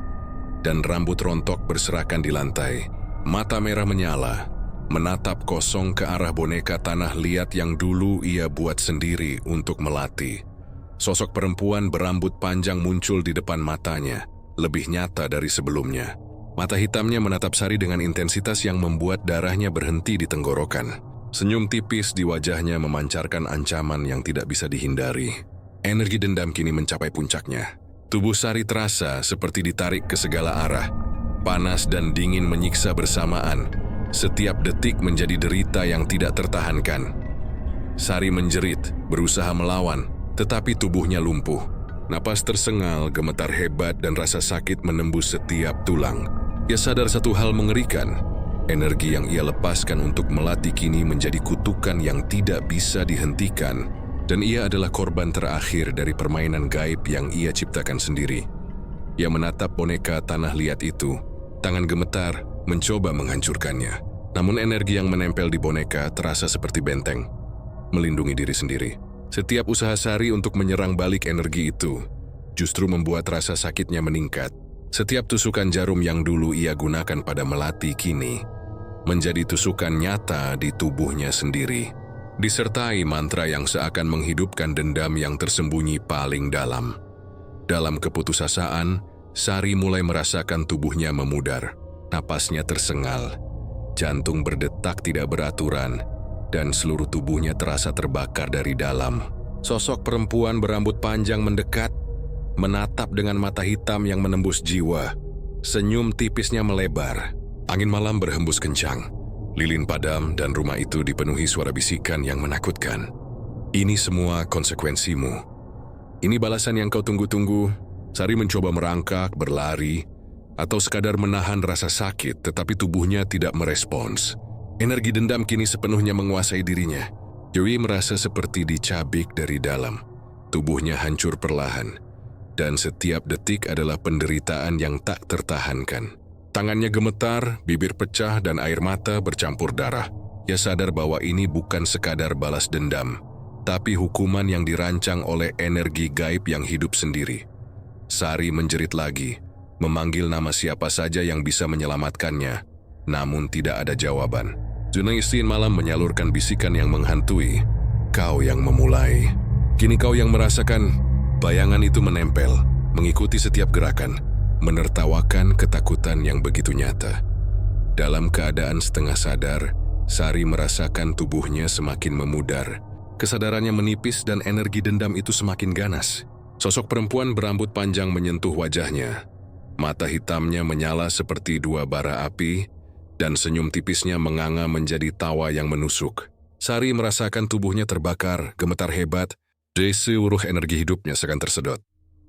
dan rambut rontok berserakan di lantai. Mata merah menyala, menatap kosong ke arah boneka tanah liat yang dulu ia buat sendiri untuk melatih. Sosok perempuan berambut panjang muncul di depan matanya, lebih nyata dari sebelumnya. Mata hitamnya menatap Sari dengan intensitas yang membuat darahnya berhenti di tenggorokan. Senyum tipis di wajahnya memancarkan ancaman yang tidak bisa dihindari. Energi dendam kini mencapai puncaknya. Tubuh Sari terasa seperti ditarik ke segala arah. Panas dan dingin menyiksa bersamaan. Setiap detik menjadi derita yang tidak tertahankan. Sari menjerit, berusaha melawan, tetapi tubuhnya lumpuh. Napas tersengal, gemetar hebat, dan rasa sakit menembus setiap tulang. Ia sadar satu hal mengerikan. Energi yang ia lepaskan untuk melatih kini menjadi kutukan yang tidak bisa dihentikan, dan ia adalah korban terakhir dari permainan gaib yang ia ciptakan sendiri. Ia menatap boneka tanah liat itu, tangan gemetar, mencoba menghancurkannya. Namun energi yang menempel di boneka terasa seperti benteng, melindungi diri sendiri. Setiap usaha Sari untuk menyerang balik energi itu justru membuat rasa sakitnya meningkat. Setiap tusukan jarum yang dulu ia gunakan pada melati kini menjadi tusukan nyata di tubuhnya sendiri, disertai mantra yang seakan menghidupkan dendam yang tersembunyi paling dalam. Dalam keputusasaan, Sari mulai merasakan tubuhnya memudar. Napasnya tersengal, jantung berdetak tidak beraturan, dan seluruh tubuhnya terasa terbakar dari dalam. Sosok perempuan berambut panjang mendekat, menatap dengan mata hitam yang menembus jiwa. Senyum tipisnya melebar. Angin malam berhembus kencang. Lilin padam dan rumah itu dipenuhi suara bisikan yang menakutkan. "Ini semua konsekuensimu. Ini balasan yang kau tunggu-tunggu." Sari mencoba merangkak, berlari, atau sekadar menahan rasa sakit, tetapi tubuhnya tidak merespons. Energi dendam kini sepenuhnya menguasai dirinya. Yui merasa seperti dicabik dari dalam. Tubuhnya hancur perlahan, dan setiap detik adalah penderitaan yang tak tertahankan. Tangannya gemetar, bibir pecah, dan air mata bercampur darah. Ia sadar bahwa ini bukan sekadar balas dendam, tapi hukuman yang dirancang oleh energi gaib yang hidup sendiri. Sari menjerit lagi, memanggil nama siapa saja yang bisa menyelamatkannya, namun tidak ada jawaban. Junaisin malam menyalurkan bisikan yang menghantui. "Kau yang memulai. Kini kau yang merasakan." Bayangan itu menempel, mengikuti setiap gerakan, menertawakan ketakutan yang begitu nyata. Dalam keadaan setengah sadar, Sari merasakan tubuhnya semakin memudar. Kesadarannya menipis dan energi dendam itu semakin ganas. Sosok perempuan berambut panjang menyentuh wajahnya. Mata hitamnya menyala seperti dua bara api, dan senyum tipisnya menganga menjadi tawa yang menusuk. Sari merasakan tubuhnya terbakar, gemetar hebat, dan seluruh energi hidupnya seakan tersedot.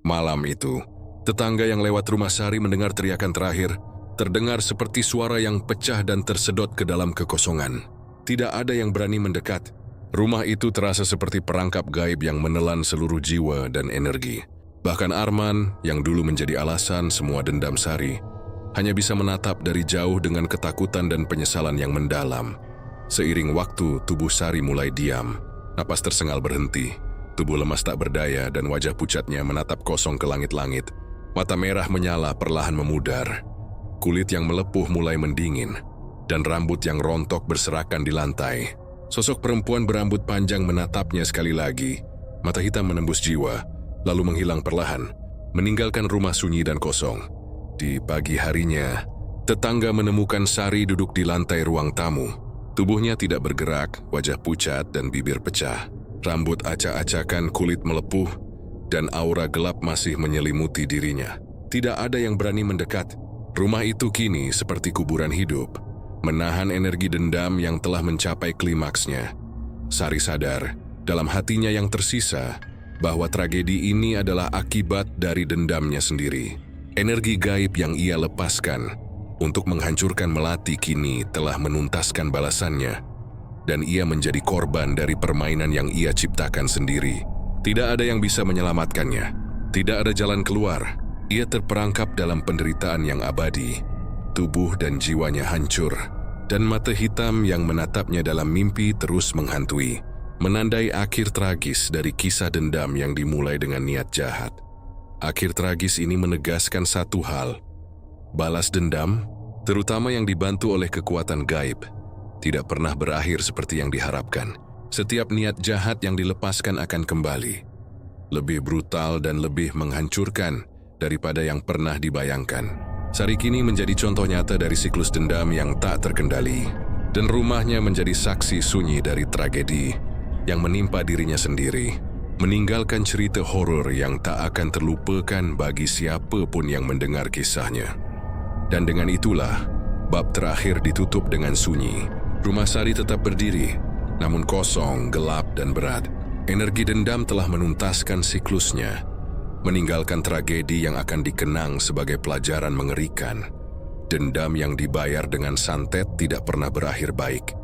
Malam itu, tetangga yang lewat rumah Sari mendengar teriakan terakhir, terdengar seperti suara yang pecah dan tersedot ke dalam kekosongan. Tidak ada yang berani mendekat. Rumah itu terasa seperti perangkap gaib yang menelan seluruh jiwa dan energi. Bahkan Arman, yang dulu menjadi alasan semua dendam Sari, hanya bisa menatap dari jauh dengan ketakutan dan penyesalan yang mendalam. Seiring waktu, tubuh Sari mulai diam. Napas tersengal berhenti. Tubuh lemas tak berdaya dan wajah pucatnya menatap kosong ke langit-langit. Mata merah menyala perlahan memudar. Kulit yang melepuh mulai mendingin, dan rambut yang rontok berserakan di lantai. Sosok perempuan berambut panjang menatapnya sekali lagi. Mata hitam menembus jiwa, lalu menghilang perlahan, meninggalkan rumah sunyi dan kosong. Di pagi harinya, tetangga menemukan Sari duduk di lantai ruang tamu. Tubuhnya tidak bergerak, wajah pucat dan bibir pecah. Rambut acak-acakan, kulit melepuh, dan aura gelap masih menyelimuti dirinya. Tidak ada yang berani mendekat. Rumah itu kini seperti kuburan hidup, menahan energi dendam yang telah mencapai klimaksnya. Sari sadar, dalam hatinya yang tersisa, bahwa tragedi ini adalah akibat dari dendamnya sendiri. Energi gaib yang ia lepaskan untuk menghancurkan Melati kini telah menuntaskan balasannya. Dan ia menjadi korban dari permainan yang ia ciptakan sendiri. Tidak ada yang bisa menyelamatkannya. Tidak ada jalan keluar. Ia terperangkap dalam penderitaan yang abadi. Tubuh dan jiwanya hancur. Dan mata hitam yang menatapnya dalam mimpi terus menghantui. Menandai akhir tragis dari kisah dendam yang dimulai dengan niat jahat. Akhir tragis ini menegaskan satu hal. Balas dendam, terutama yang dibantu oleh kekuatan gaib, tidak pernah berakhir seperti yang diharapkan. Setiap niat jahat yang dilepaskan akan kembali. Lebih brutal dan lebih menghancurkan daripada yang pernah dibayangkan. Sari kini menjadi contoh nyata dari siklus dendam yang tak terkendali. Dan rumahnya menjadi saksi sunyi dari tragedi yang menimpa dirinya sendiri. Meninggalkan cerita horor yang tak akan terlupakan bagi siapapun yang mendengar kisahnya. Dan dengan itulah, bab terakhir ditutup dengan sunyi. Rumah Sari tetap berdiri, namun kosong, gelap, dan berat. Energi dendam telah menuntaskan siklusnya, meninggalkan tragedi yang akan dikenang sebagai pelajaran mengerikan. Dendam yang dibayar dengan santet tidak pernah berakhir baik.